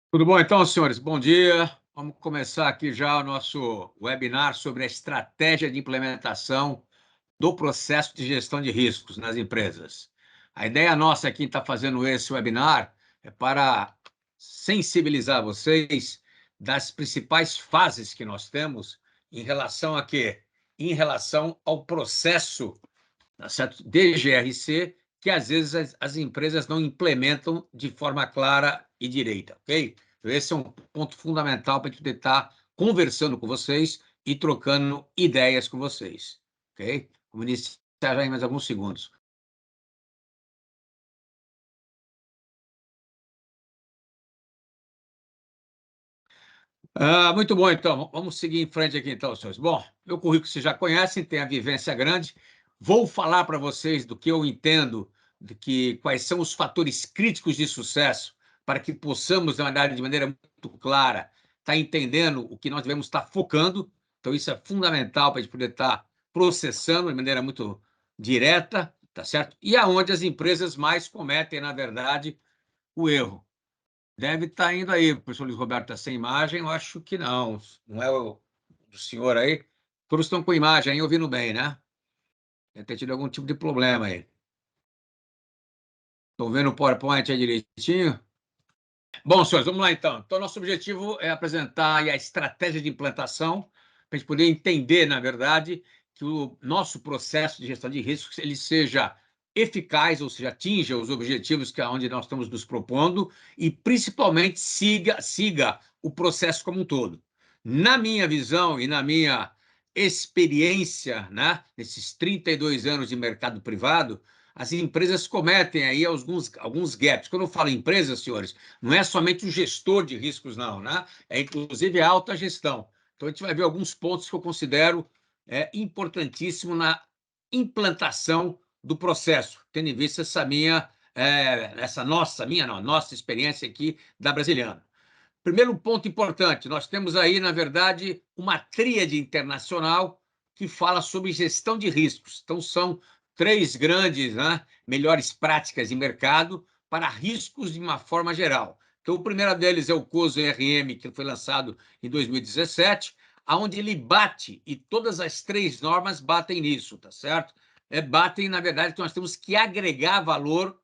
Tudo bom, então, senhores? Bom dia. Vamos começar aqui já o nosso webinar sobre a estratégia de implementação do processo de gestão de riscos nas empresas. A ideia nossa aqui em estar fazendo esse webinar é para sensibilizar vocês das principais fases que nós temos em relação a quê? Em relação ao processo, tá certo? De GRC, que às vezes as empresas não implementam de forma clara e direita, ok? Então, esse é um ponto fundamental para a gente poder estar conversando com vocês e trocando ideias com vocês, ok? Vamos iniciar já em mais alguns segundos. Muito bom, então. Vamos seguir em frente aqui, então, senhores. Bom, meu currículo vocês já conhecem, tem a vivência grande. Vou falar para vocês do que eu entendo, quais são os fatores críticos de sucesso para que possamos, na verdade, de maneira muito clara, estar entendendo o que nós devemos estar focando. Então, isso é fundamental para a gente poder estar processando de maneira muito direta, tá certo? E aonde as empresas mais cometem, na verdade, o erro. Deve estar indo aí. O professor Luiz Roberto está sem imagem? Eu acho que não. Não é o do senhor aí? Todos estão com imagem aí, ouvindo bem, né? Deve ter tido algum tipo de problema aí. Estão vendo o PowerPoint aí direitinho? Bom, senhores, vamos lá então. Então, nosso objetivo é apresentar aí a estratégia de implantação, para a gente poder entender, na verdade, que o nosso processo de gestão de riscos ele seja eficaz, ou seja, atinja os objetivos que é onde nós estamos nos propondo e, principalmente, siga o processo como um todo. Na minha visão e na minha experiência, né, nesses 32 anos de mercado privado, as empresas cometem aí alguns gaps. Quando eu falo empresas, senhores, não é somente o gestor de riscos, não, né? É inclusive a alta gestão. Então, a gente vai ver alguns pontos que eu considero importantíssimo na implantação do processo, tendo em vista nossa experiência aqui da Brasiliana. Primeiro ponto importante, nós temos aí, na verdade, uma tríade internacional que fala sobre gestão de riscos. Então, são três grandes, né, melhores práticas de mercado para riscos de uma forma geral. Então, o primeiro deles é o COSO RM, que foi lançado em 2017, onde ele bate, e todas as três normas batem nisso, tá certo? Batem, na verdade, que nós temos que agregar valor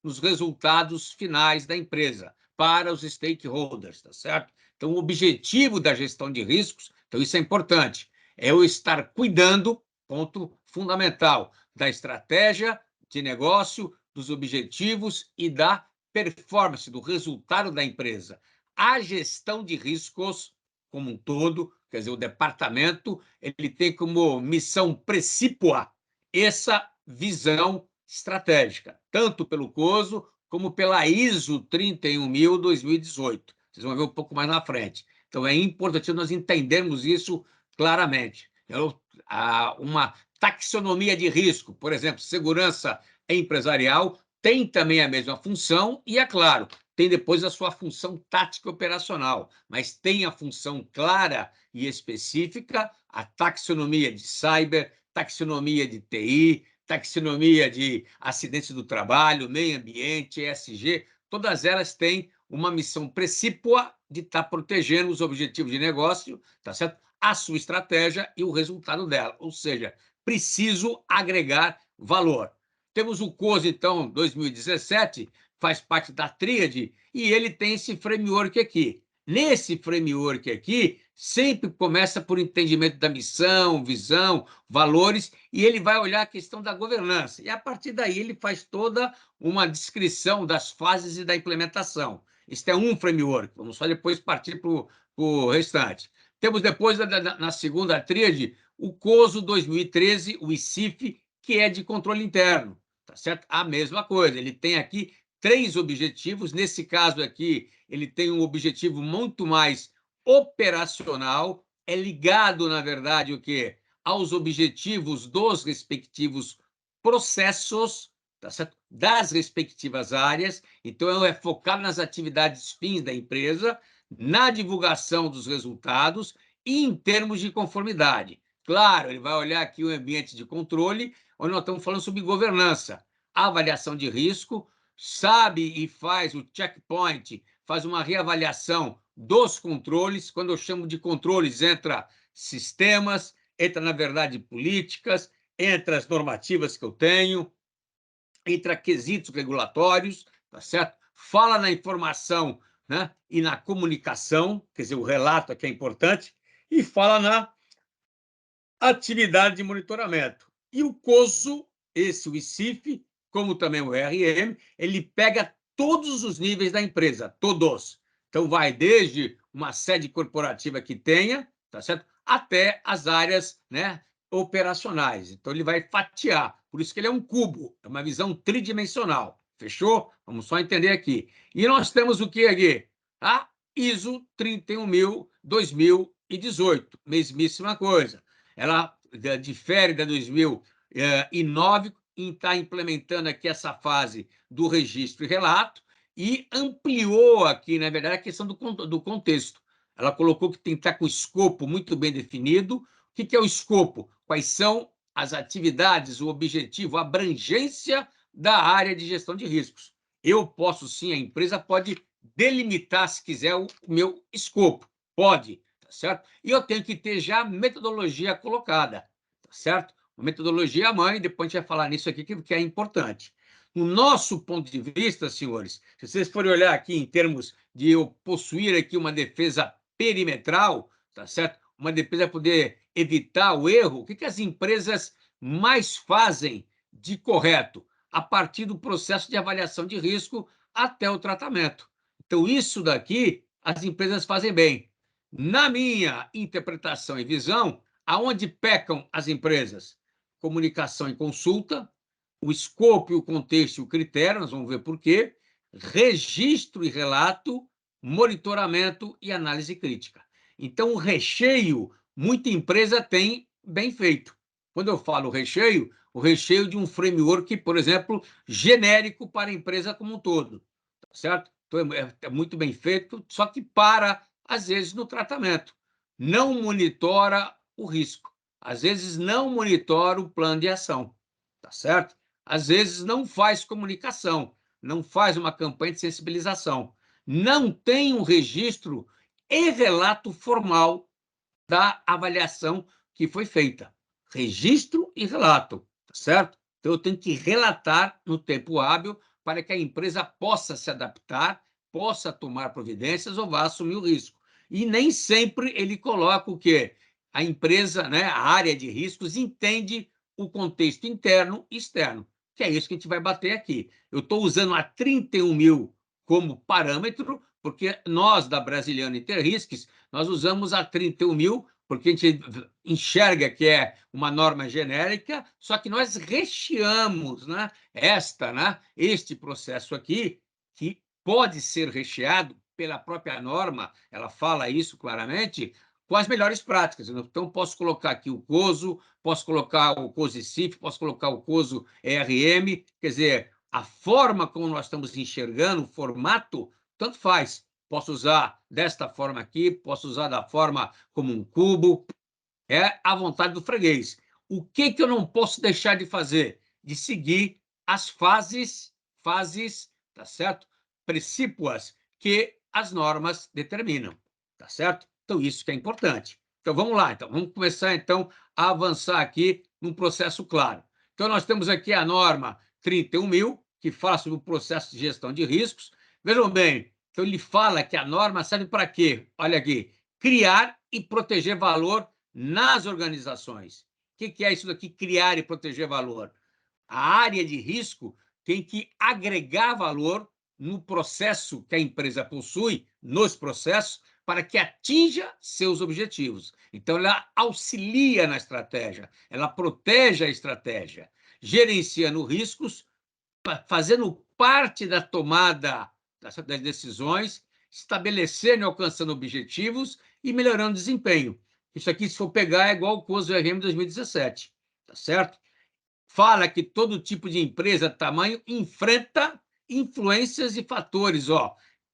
nos resultados finais da empresa para os stakeholders, tá certo? Então, o objetivo da gestão de riscos, então isso é importante, é eu estar cuidando, ponto fundamental, da estratégia de negócio, dos objetivos e da performance, do resultado da empresa. A gestão de riscos, como um todo, quer dizer, o departamento, ele tem como missão precípua essa visão estratégica, tanto pelo COSO como pela ISO 31000-2018. Vocês vão ver um pouco mais na frente. Então, é importante nós entendermos isso claramente. Uma taxonomia de risco, por exemplo, segurança empresarial, tem também a mesma função e, é claro, tem depois a sua função tática operacional, mas tem a função clara e específica, a taxonomia de cyber, taxonomia de TI, taxonomia de acidentes do trabalho, meio ambiente, ESG, todas elas têm uma missão precípua de estar protegendo os objetivos de negócio, tá certo? A sua estratégia e o resultado dela. Ou seja, preciso agregar valor. Temos o COSO, então, 2017, faz parte da tríade, e ele tem esse framework aqui. Nesse framework aqui, sempre começa por entendimento da missão, visão, valores, e ele vai olhar a questão da governança. E, a partir daí, ele faz toda uma descrição das fases e da implementação. Este é um framework. Vamos só depois partir para o restante. Temos depois, na segunda tríade, o COSO 2013, o ICIF, que é de controle interno. Tá certo? A mesma coisa. Ele tem aqui três objetivos. Nesse caso aqui, ele tem um objetivo muito mais operacional, é ligado, na verdade, o quê? Aos objetivos dos respectivos processos, tá certo? Das respectivas áreas. Então, é focado nas atividades fins da empresa, na divulgação dos resultados e em termos de conformidade. Claro, ele vai olhar aqui o ambiente de controle, onde nós estamos falando sobre governança, avaliação de risco, sabe e faz o checkpoint, faz uma reavaliação dos controles. Quando eu chamo de controles, entra sistemas, entra, na verdade, políticas, entra as normativas que eu tenho, entra quesitos regulatórios, tá certo? Fala na informação, né, e na comunicação, quer dizer, o relato aqui é importante, e fala na atividade de monitoramento. E o COSO, o ICIF, como também o RM, ele pega todos os níveis da empresa, todos. Então, vai desde uma sede corporativa que tenha, tá certo? Até as áreas, né, operacionais. Então, ele vai fatiar. Por isso que ele é um cubo, é uma visão tridimensional. Fechou? Vamos só entender aqui. E nós temos o que aqui? A ISO 31000-2018, mesmíssima coisa. Ela difere da 2009 em estar implementando aqui essa fase do registro e relato e ampliou aqui, na verdade, a questão do contexto. Ela colocou que tem que estar com o escopo muito bem definido. O que é o escopo? Quais são as atividades, o objetivo, a abrangência da área de gestão de riscos. Eu posso, sim, a empresa pode delimitar, se quiser, o meu escopo. Pode, tá certo? E eu tenho que ter já a metodologia colocada, tá certo? A metodologia mãe, depois a gente vai falar nisso aqui, que é importante. No nosso ponto de vista, senhores, se vocês forem olhar aqui em termos de eu possuir aqui uma defesa perimetral, tá certo? Uma defesa para poder evitar o erro, o que as empresas mais fazem de correto? A partir do processo de avaliação de risco até o tratamento. Então, isso daqui as empresas fazem bem. Na minha interpretação e visão, aonde pecam as empresas? Comunicação e consulta, o escopo, o contexto e o critério, nós vamos ver por quê, registro e relato, monitoramento e análise crítica. Então, o recheio, muita empresa tem bem feito. Quando eu falo recheio, o recheio de um framework, por exemplo, genérico para a empresa como um todo, tá certo? Então, é muito bem feito, só que para, às vezes, no tratamento. Não monitora o risco. Às vezes, não monitora o plano de ação, tá certo? Às vezes, não faz comunicação, não faz uma campanha de sensibilização. Não tem um registro e relato formal da avaliação que foi feita. Registro e relato, tá certo? Então, eu tenho que relatar no tempo hábil para que a empresa possa se adaptar, possa tomar providências ou vá assumir o risco. E nem sempre ele coloca o quê? A empresa, né, a área de riscos, entende o contexto interno e externo, que é isso que a gente vai bater aqui. Eu estou usando a 31.000 como parâmetro, porque nós, da Brasiliana Interrisks, nós usamos a 31.000 porque a gente enxerga que é uma norma genérica, só que nós recheamos, né, este processo aqui, que pode ser recheado pela própria norma, ela fala isso claramente, com as melhores práticas. Então, posso colocar aqui o COSO, posso colocar o COSICIF, posso colocar o COSO ERM, quer dizer, a forma como nós estamos enxergando, o formato, tanto faz. Posso usar desta forma aqui, posso usar da forma como um cubo, é à vontade do freguês. O que eu não posso deixar de fazer? De seguir as fases, tá certo? Precípuas que as normas determinam, tá certo? Então, isso que é importante. Então, vamos lá. Então, vamos começar, então, a avançar aqui num processo claro. Então, nós temos aqui a norma 31.000, que fala sobre o processo de gestão de riscos. Vejam bem, então ele fala que a norma serve para quê? Olha aqui, criar e proteger valor nas organizações. O que é isso daqui, criar e proteger valor? A área de risco tem que agregar valor no processo que a empresa possui, nos processos, para que atinja seus objetivos. Então, ela auxilia na estratégia, ela protege a estratégia, gerenciando riscos, fazendo parte da tomada das decisões, estabelecendo e alcançando objetivos e melhorando o desempenho. Isso aqui, se for pegar, é igual ao COSO RM 2017, tá certo? Fala que todo tipo de empresa, tamanho, enfrenta influências e fatores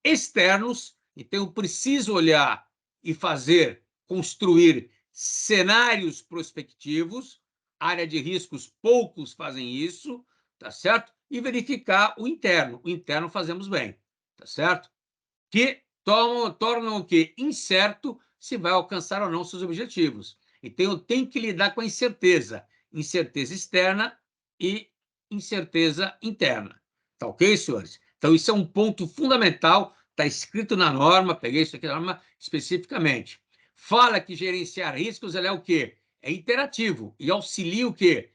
externos, então eu preciso olhar e fazer, construir cenários prospectivos, área de riscos, poucos fazem isso, tá certo? e verificar o interno. O interno fazemos bem, tá certo? Que tornam o quê? Incerto se vai alcançar ou não seus objetivos. Então, eu tenho que lidar com a incerteza. Incerteza externa e incerteza interna. Tá ok, senhores? Então, isso é um ponto fundamental, está escrito na norma, peguei isso aqui na norma especificamente. Fala que gerenciar riscos é o quê? É interativo e auxilia o quê?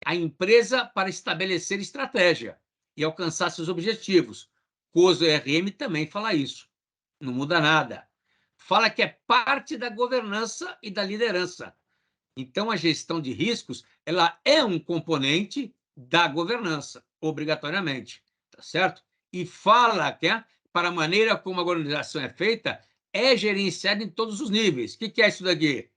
A empresa para estabelecer estratégia e alcançar seus objetivos. COSO RM também fala isso. Não muda nada. Fala que é parte da governança e da liderança. Então, a gestão de riscos, ela é um componente da governança, obrigatoriamente, tá certo? E fala que para a maneira como a organização é feita, é gerenciada em todos os níveis. O que é isso daqui?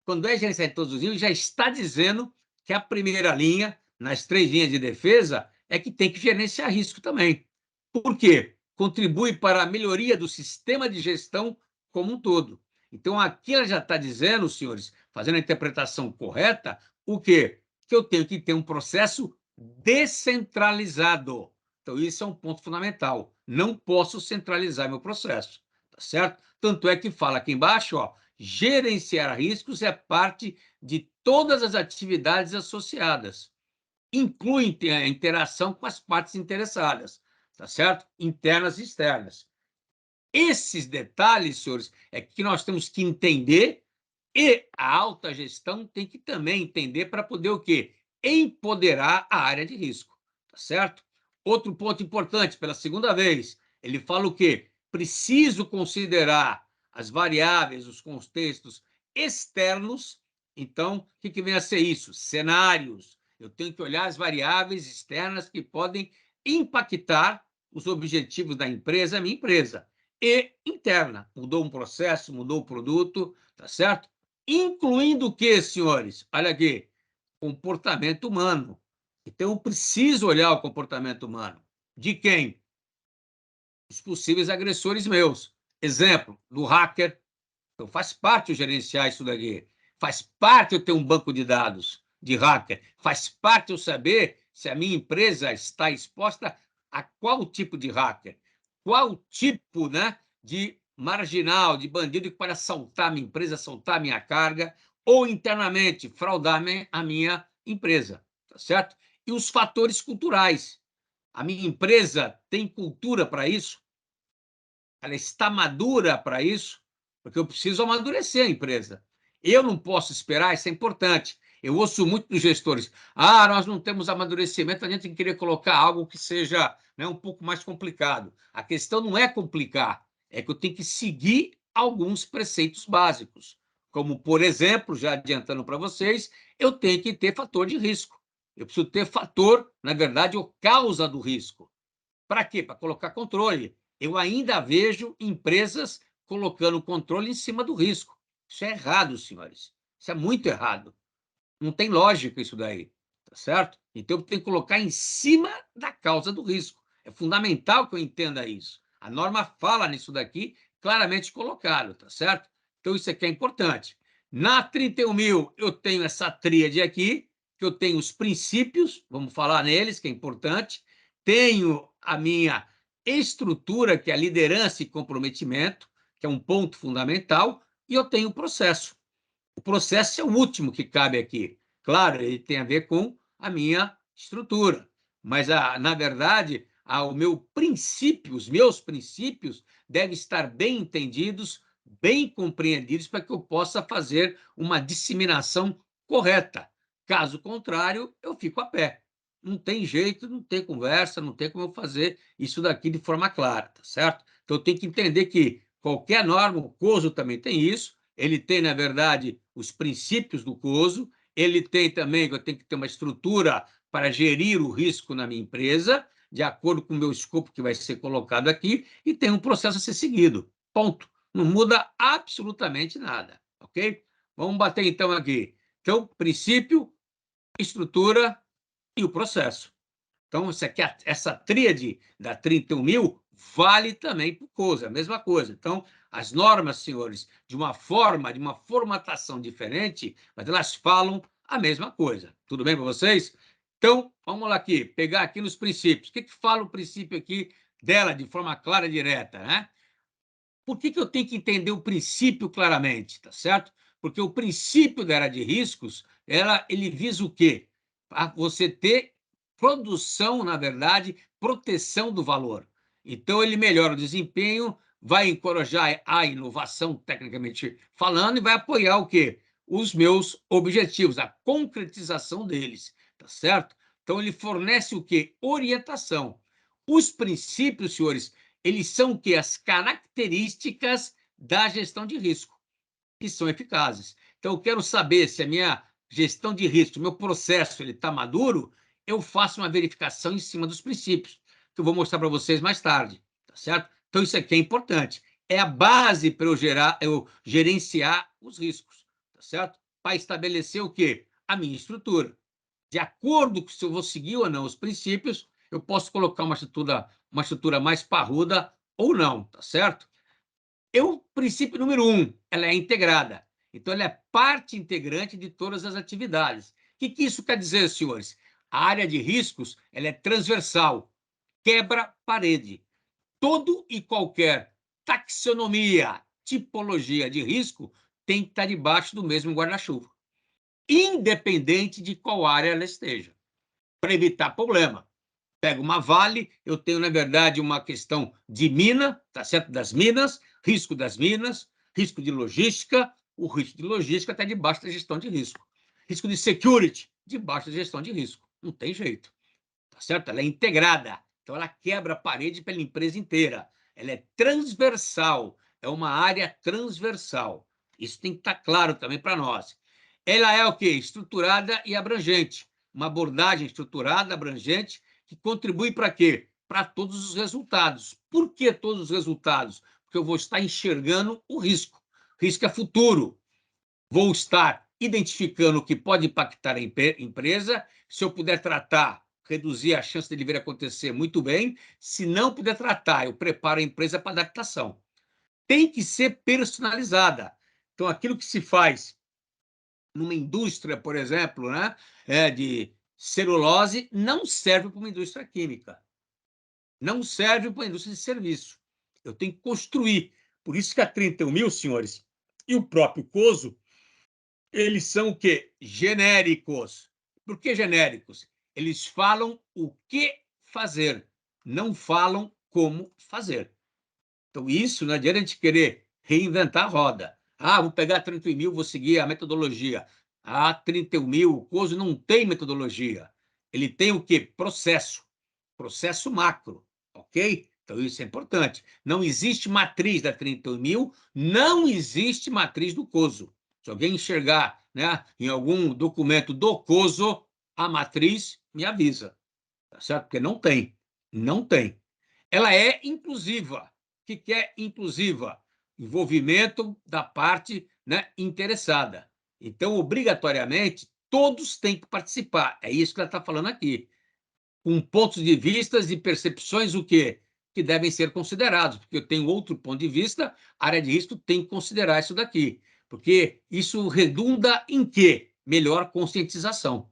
Quando é gerenciado em todos os níveis, já está dizendo que a primeira linha, nas 3 linhas de defesa, é que tem que gerenciar risco também. Por quê? Contribui para a melhoria do sistema de gestão como um todo. Então, aqui ela já está dizendo, senhores, fazendo a interpretação correta, o quê? Que eu tenho que ter um processo descentralizado. Então, isso é um ponto fundamental. Não posso centralizar meu processo, tá certo? Tanto é que fala aqui embaixo, ó, gerenciar riscos é parte de todas as atividades associadas. Inclui a interação com as partes interessadas, tá certo? Internas e externas. Esses detalhes, senhores, é que nós temos que entender e a alta gestão tem que também entender para poder o quê? Empoderar a área de risco, tá certo? Outro ponto importante, pela segunda vez, ele fala o quê? Preciso considerar as variáveis, os contextos externos. Então, o que vem a ser isso? Cenários. Eu tenho que olhar as variáveis externas que podem impactar os objetivos da empresa, a minha empresa. E interna. Mudou um processo, mudou o produto, tá certo? Incluindo o quê, senhores? Olha aqui, comportamento humano. Então, eu preciso olhar o comportamento humano. De quem? Os possíveis agressores meus. Exemplo, do hacker. Então, faz parte eu gerenciar isso daqui. Faz parte eu ter um banco de dados de hacker. Faz parte eu saber se a minha empresa está exposta a qual tipo de hacker. Qual tipo, né, de marginal, de bandido que pode assaltar a minha empresa, assaltar a minha carga, ou internamente fraudar a minha empresa. Tá certo? E os fatores culturais. A minha empresa tem cultura para isso? Ela está madura para isso? Porque eu preciso amadurecer a empresa. Eu não posso esperar, isso é importante. Eu ouço muito dos gestores: nós não temos amadurecimento, a gente tem que querer colocar algo que seja, né, um pouco mais complicado. A questão não é complicar, é que eu tenho que seguir alguns preceitos básicos. Como, por exemplo, já adiantando para vocês, eu tenho que ter fator de risco. Eu preciso ter fator, na verdade, ou causa do risco. Para quê? Para colocar controle. Eu ainda vejo empresas colocando controle em cima do risco. Isso é errado, senhores. Isso é muito errado. Não tem lógica isso daí, tá certo? Então, eu tenho que colocar em cima da causa do risco. É fundamental que eu entenda isso. A norma fala nisso daqui, claramente colocado, tá certo? Então, isso aqui é importante. Na 31.000, eu tenho essa tríade aqui, que eu tenho os princípios, vamos falar neles, que é importante. Tenho a minha estrutura, que é a liderança e comprometimento, que é um ponto fundamental, e eu tenho o processo. O processo é o último que cabe aqui. Claro, ele tem a ver com a minha estrutura, mas, na verdade, o meu princípio, os meus princípios devem estar bem entendidos, bem compreendidos, para que eu possa fazer uma disseminação correta. Caso contrário, eu fico a pé. Não tem jeito, não tem conversa, não tem como eu fazer isso daqui de forma clara, tá certo? Então, eu tenho que entender que qualquer norma, o COSO também tem isso, ele tem, na verdade, os princípios do COSO, ele tem também que eu tenho que ter uma estrutura para gerir o risco na minha empresa, de acordo com o meu escopo que vai ser colocado aqui, e tem um processo a ser seguido. Ponto. Não muda absolutamente nada, ok? Vamos bater então aqui. Então, princípio, estrutura e o processo. Então, essa tríade da 31.000 vale também para o COSO, a mesma coisa. Então, as normas, senhores, de uma formatação diferente, mas elas falam a mesma coisa. Tudo bem para vocês? Então, vamos lá aqui, pegar aqui nos princípios. O que fala o princípio aqui dela, de forma clara e direta, né? Por que eu tenho que entender o princípio claramente, tá certo? Porque o princípio da área de riscos, ele visa o quê? A você ter produção, na verdade, proteção do valor. Então, ele melhora o desempenho, vai encorajar a inovação, tecnicamente falando, e vai apoiar o quê? Os meus objetivos, a concretização deles, tá certo? Então, ele fornece o quê? Orientação. Os princípios, senhores, eles são o quê? As características da gestão de risco, que são eficazes. Então, eu quero saber se a minha gestão de risco, meu processo, ele está maduro, eu faço uma verificação em cima dos princípios, que eu vou mostrar para vocês mais tarde, tá certo? Então, isso aqui é importante. É a base para eu gerenciar os riscos, tá certo? Para estabelecer o quê? A minha estrutura. De acordo com se eu vou seguir ou não os princípios, eu posso colocar uma estrutura mais parruda ou não, tá certo? Princípio número 1, ela é integrada. Então, ela é parte integrante de todas as atividades. O que isso quer dizer, senhores? A área de riscos, ela é transversal, quebra parede. Todo e qualquer taxonomia, tipologia de risco tem que estar debaixo do mesmo guarda-chuva, independente de qual área ela esteja, para evitar problema. Pego uma Vale, eu tenho, na verdade, uma questão de mina, tá certo? Das minas, risco de logística, o risco de logística está debaixo da gestão de risco. Risco de security, debaixo da gestão de risco. Não tem jeito, tá certo? Ela é integrada, então ela quebra a parede pela empresa inteira. Ela é transversal, é uma área transversal. Isso tem que estar claro também para nós. Ela é o quê? Estruturada e abrangente. Uma abordagem estruturada, abrangente, que contribui para quê? Para todos os resultados. Por que todos os resultados? Porque eu vou estar enxergando o risco. O risco é futuro. Vou estar identificando o que pode impactar a empresa. Se eu puder tratar, reduzir a chance dele vir a acontecer, muito bem. Se não puder tratar, eu preparo a empresa para adaptação. Tem que ser personalizada. Então, aquilo que se faz numa indústria, por exemplo, né, de celulose, não serve para uma indústria química. Não serve para uma indústria de serviço. Eu tenho que construir. Por isso que a 31.000, senhores, e o próprio COSO, eles são o quê? Genéricos. Por que genéricos? Eles falam o que fazer, não falam como fazer. Então, isso não adianta a gente querer reinventar a roda. Ah, vou pegar 31.000, vou seguir a metodologia. Ah, 31.000, o COSO não tem metodologia. Ele tem o quê? Processo. Processo macro, ok? Então, isso é importante. Não existe matriz da 31.000, não existe matriz do COSO. Se alguém enxergar, né, em algum documento do COSO a matriz, me avisa, tá certo? Porque não tem, não tem. Ela é inclusiva. O que é inclusiva? Envolvimento da parte, né, interessada. Então, obrigatoriamente, todos têm que participar. É isso que ela está falando aqui. Com pontos de vista e percepções, o quê? Que devem ser considerados, porque eu tenho outro ponto de vista, a área de risco tem que considerar isso daqui, porque isso redunda em quê? Melhor conscientização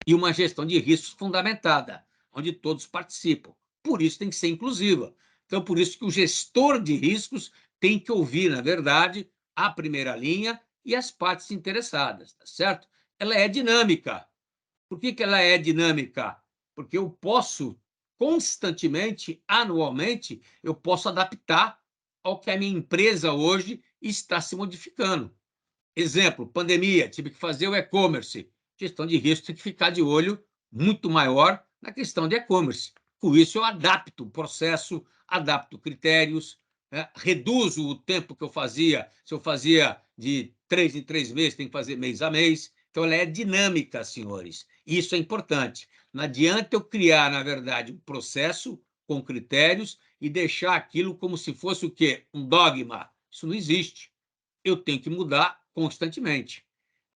e uma gestão de riscos fundamentada, onde todos participam. Por isso tem que ser inclusiva. Então, por isso que o gestor de riscos tem que ouvir, na verdade, a primeira linha e as partes interessadas, tá certo? Ela é dinâmica. Por que ela é dinâmica? Porque eu posso, constantemente, anualmente, eu posso adaptar ao que a minha empresa hoje está se modificando. Exemplo, pandemia, tive que fazer o e-commerce. Gestão de risco tem que ficar de olho muito maior na questão de e-commerce. Com isso, eu adapto o processo, adapto critérios, né? Reduzo o tempo que eu fazia. Se eu fazia de 3 em 3 meses, tem que fazer mês a mês. Então, ela é dinâmica, senhores. Isso é importante. Não adianta eu criar, na verdade, um processo com critérios e deixar aquilo como se fosse o quê? Um dogma. Isso não existe. Eu tenho que mudar constantemente.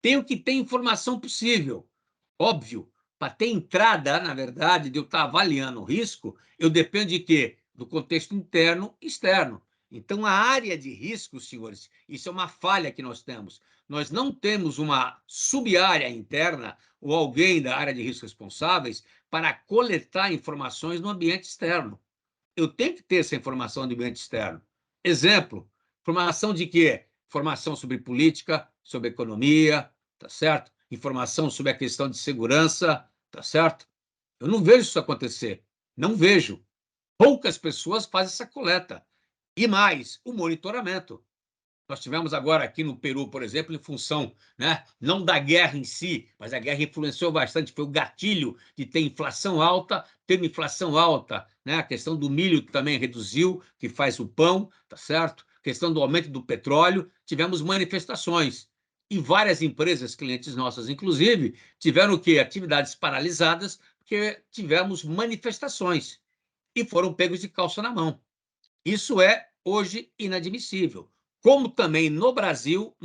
Tenho que ter informação possível. Óbvio, para ter entrada, na verdade, de eu estar avaliando o risco, eu dependo de quê? Do contexto interno e externo. Então, a área de risco, senhores, isso é uma falha que nós temos. Nós não temos uma sub-área interna ou alguém da área de riscos responsáveis para coletar informações no ambiente externo. Eu tenho que ter essa informação do ambiente externo. Exemplo, informação de quê? Informação sobre política, sobre economia, tá certo? Informação sobre a questão de segurança, tá certo? Eu não vejo isso acontecer. Não vejo. Poucas pessoas fazem essa coleta. E mais, o monitoramento. Nós tivemos agora aqui no Peru, por exemplo, em função, né, não da guerra em si, mas a guerra influenciou bastante, foi o gatilho de ter inflação alta, tendo inflação alta, né, a questão do milho também reduziu, que faz o pão, tá certo? A questão do aumento do petróleo, tivemos manifestações. E várias empresas, clientes nossas, inclusive, tiveram o quê? Atividades paralisadas, porque tivemos manifestações e foram pegos de calça na mão. Isso é, hoje, inadmissível. Como também no Brasil,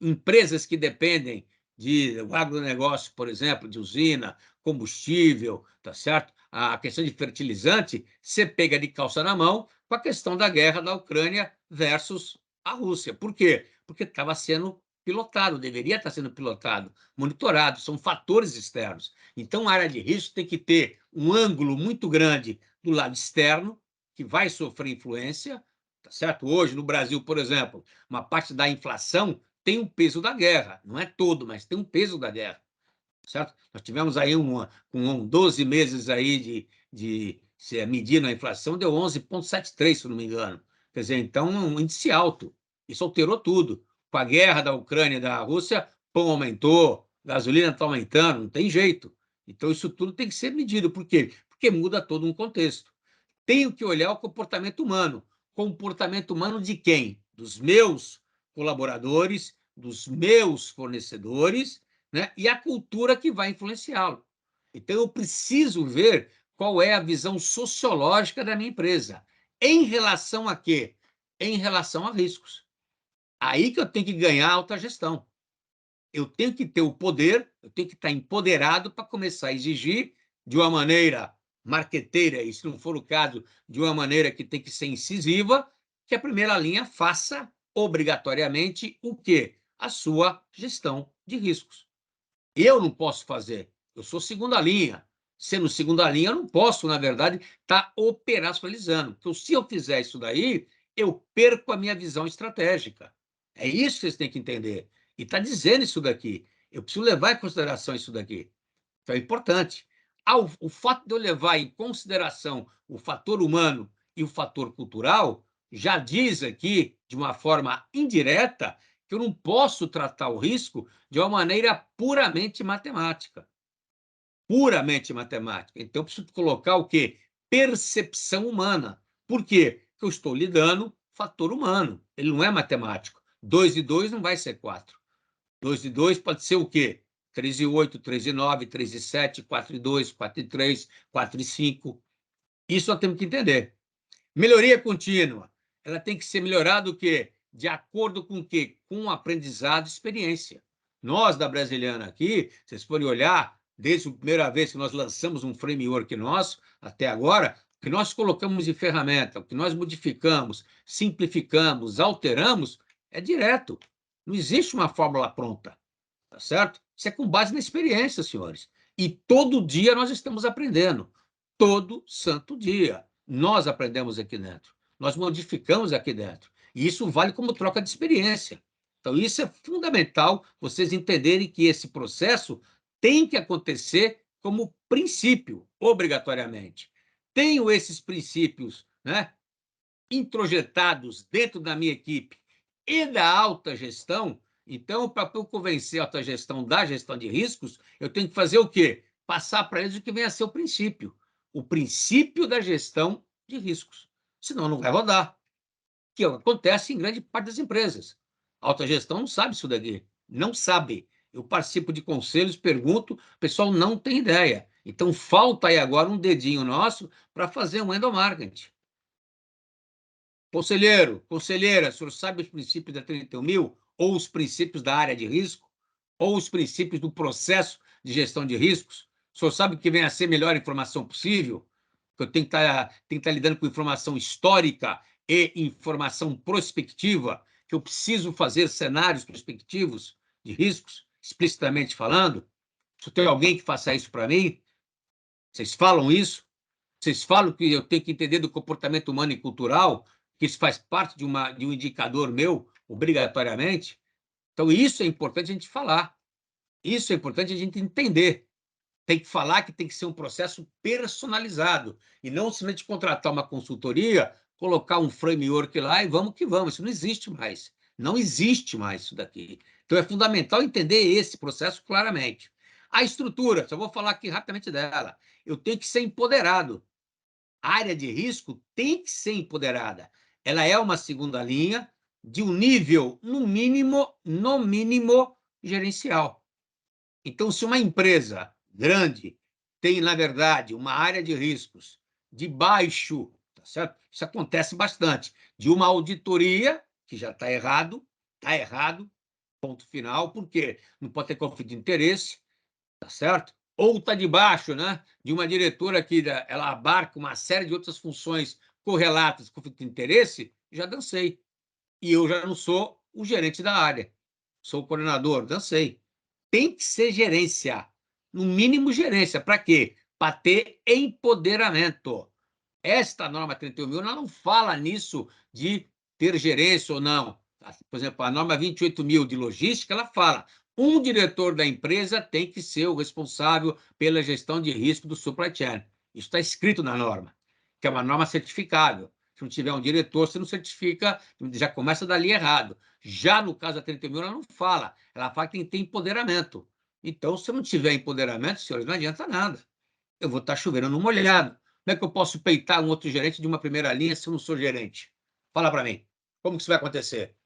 empresas que dependem do agronegócio, por exemplo, de usina, combustível, tá certo? A questão de fertilizante, você pega de calça na mão com a questão da guerra da Ucrânia versus a Rússia. Por quê? Porque estava sendo pilotado, deveria estar sendo pilotado, monitorado, são fatores externos. Então, a área de risco tem que ter um ângulo muito grande do lado externo, que vai sofrer influência, tá certo? Hoje, no Brasil, por exemplo, uma parte da inflação tem um peso da guerra, não é todo, mas tem um peso da guerra, certo? Nós tivemos aí com 12 meses aí de se medindo a inflação, deu 11,73, se não me engano. Quer dizer, então, um índice alto. Isso alterou tudo. Com a guerra da Ucrânia e da Rússia, pão aumentou, gasolina está aumentando, não tem jeito. Então, isso tudo tem que ser medido. Por quê? Porque muda todo um contexto. Tenho que olhar o comportamento humano. Comportamento humano de quem? Dos meus colaboradores, dos meus fornecedores, né? E a cultura que vai influenciá-lo. Então, eu preciso ver qual é a visão sociológica da minha empresa. Em relação a quê? Em relação a riscos. Aí que eu tenho que ganhar a alta gestão. Eu tenho que ter o poder, eu tenho que estar empoderado para começar a exigir de uma maneira marqueteira, e se não for o caso, de uma maneira que tem que ser incisiva, que a primeira linha faça obrigatoriamente o quê? A sua gestão de riscos. Eu não posso fazer, eu sou segunda linha. Sendo segunda linha, eu não posso, na verdade, estar operacionalizando. Porque se eu fizer isso daí, eu perco a minha visão estratégica. É isso que vocês têm que entender. E está dizendo isso daqui. Eu preciso levar em consideração isso daqui. Então, é importante. O fato de eu levar em consideração o fator humano e o fator cultural já diz aqui, de uma forma indireta, que eu não posso tratar o risco de uma maneira puramente matemática. Puramente matemática. Então, eu preciso colocar o quê? Percepção humana. Por quê? Porque eu estou lidando fator humano. Ele não é matemático. 2 e 2 não vai ser 4. 2 e 2 pode ser o quê? 3 e 8, 3 e 9, 3 e 7, 4 e 2, 4 e 3, 4 e 5. Isso nós temos que entender. Melhoria contínua. Ela tem que ser melhorada o quê? De acordo com o quê? Com aprendizado e experiência. Nós, da Brasiliana aqui, vocês forem olhar, desde a primeira vez que nós lançamos um framework nosso, até agora, o que nós colocamos de ferramenta, o que nós modificamos, simplificamos, alteramos, é direto. Não existe uma fórmula pronta, tá certo? Isso é com base na experiência, senhores. E todo dia nós estamos aprendendo. Todo santo dia. Nós aprendemos aqui dentro. Nós modificamos aqui dentro. E isso vale como troca de experiência. Então, isso é fundamental vocês entenderem que esse processo tem que acontecer como princípio, obrigatoriamente. Tenho esses princípios, né, introjetados dentro da minha equipe e da alta gestão. Então, para eu convencer a alta gestão da gestão de riscos, eu tenho que fazer o quê? Passar para eles o que vem a ser o princípio da gestão de riscos. Senão, não vai rodar. Que acontece em grande parte das empresas. A alta gestão não sabe isso daqui. Não sabe. Eu participo de conselhos, pergunto, o pessoal não tem ideia. Então, falta aí agora um dedinho nosso para fazer um endomarketing. Conselheiro, conselheira, o senhor sabe os princípios da 31.000? Ou os princípios da área de risco? Ou os princípios do processo de gestão de riscos? O senhor sabe que vem a ser a melhor informação possível? Que eu tenho que estar lidando com informação histórica e informação prospectiva, que eu preciso fazer cenários prospectivos de riscos, explicitamente falando? Se tem alguém que faça isso para mim, vocês falam isso? Vocês falam que eu tenho que entender do comportamento humano e cultural, que isso faz parte de um indicador meu, obrigatoriamente? Então, isso é importante a gente falar. Isso é importante a gente entender. Tem que falar que tem que ser um processo personalizado e não simplesmente contratar uma consultoria, colocar um framework lá e vamos que vamos. Isso não existe mais. Não existe mais isso daqui. Então, é fundamental entender esse processo claramente. A estrutura, só vou falar aqui rapidamente dela. Eu tenho que ser empoderado. A área de risco tem que ser empoderada. Ela é uma segunda linha de um nível, no mínimo, gerencial. Então, se uma empresa grande tem, na verdade, uma área de riscos de baixo, tá certo? Isso acontece bastante, de uma auditoria, que já está errado, ponto final, porque não pode ter conflito de interesse, tá certo? Ou está debaixo, né, de uma diretora que ela abarca uma série de outras funções correlatas com conflito de interesse, já dancei. E eu já não sou o gerente da área, sou o coordenador, dancei. Tem que ser gerência, no mínimo gerência. Para quê? Para ter empoderamento. Esta norma 31.000 ela não fala nisso de ter gerência ou não. Por exemplo, a norma 28.000 de logística, ela fala um diretor da empresa tem que ser o responsável pela gestão de risco do supply chain. Isso está escrito na norma, que é uma norma certificável. Se não tiver um diretor, você não certifica, já começa dali errado. Já no caso da 31.000, ela não fala. Ela fala que tem que ter empoderamento. Então, se eu não tiver empoderamento, senhores, não adianta nada. Eu vou estar chovendo no molhado. Como é que eu posso peitar um outro gerente de uma primeira linha se eu não sou gerente? Fala para mim. Como que isso vai acontecer?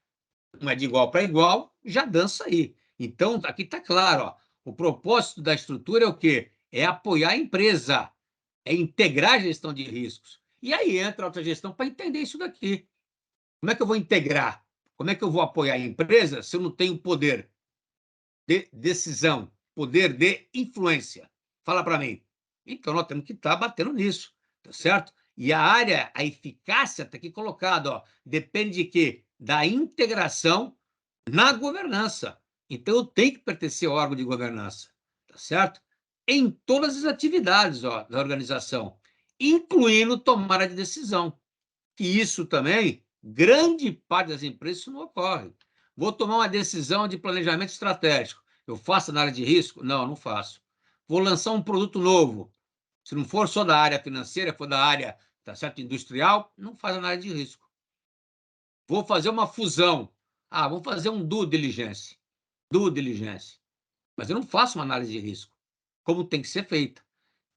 Não é de igual para igual, já dança aí. Então, aqui está claro, ó, o propósito da estrutura é o quê? É apoiar a empresa, é integrar a gestão de riscos. E aí entra a autogestão para entender isso daqui. Como é que eu vou integrar? Como é que eu vou apoiar a empresa se eu não tenho poder de decisão, poder de influência? Fala para mim. Então, nós temos que estar batendo nisso, tá certo? E a área, a eficácia está aqui colocada, ó, depende de quê? Da integração na governança. Então, eu tenho que pertencer ao órgão de governança, tá certo? Em todas as atividades, ó, da organização, incluindo tomada de decisão. Que isso também, grande parte das empresas, isso não ocorre. Vou tomar uma decisão de planejamento estratégico. Eu faço na área de risco? Não, não faço. Vou lançar um produto novo. Se não for só da área financeira, for da área, tá certo, industrial, não faz na área de risco. Vou fazer uma fusão. Ah, vou fazer um due diligence. Due diligence. Mas eu não faço uma análise de risco, como tem que ser feita.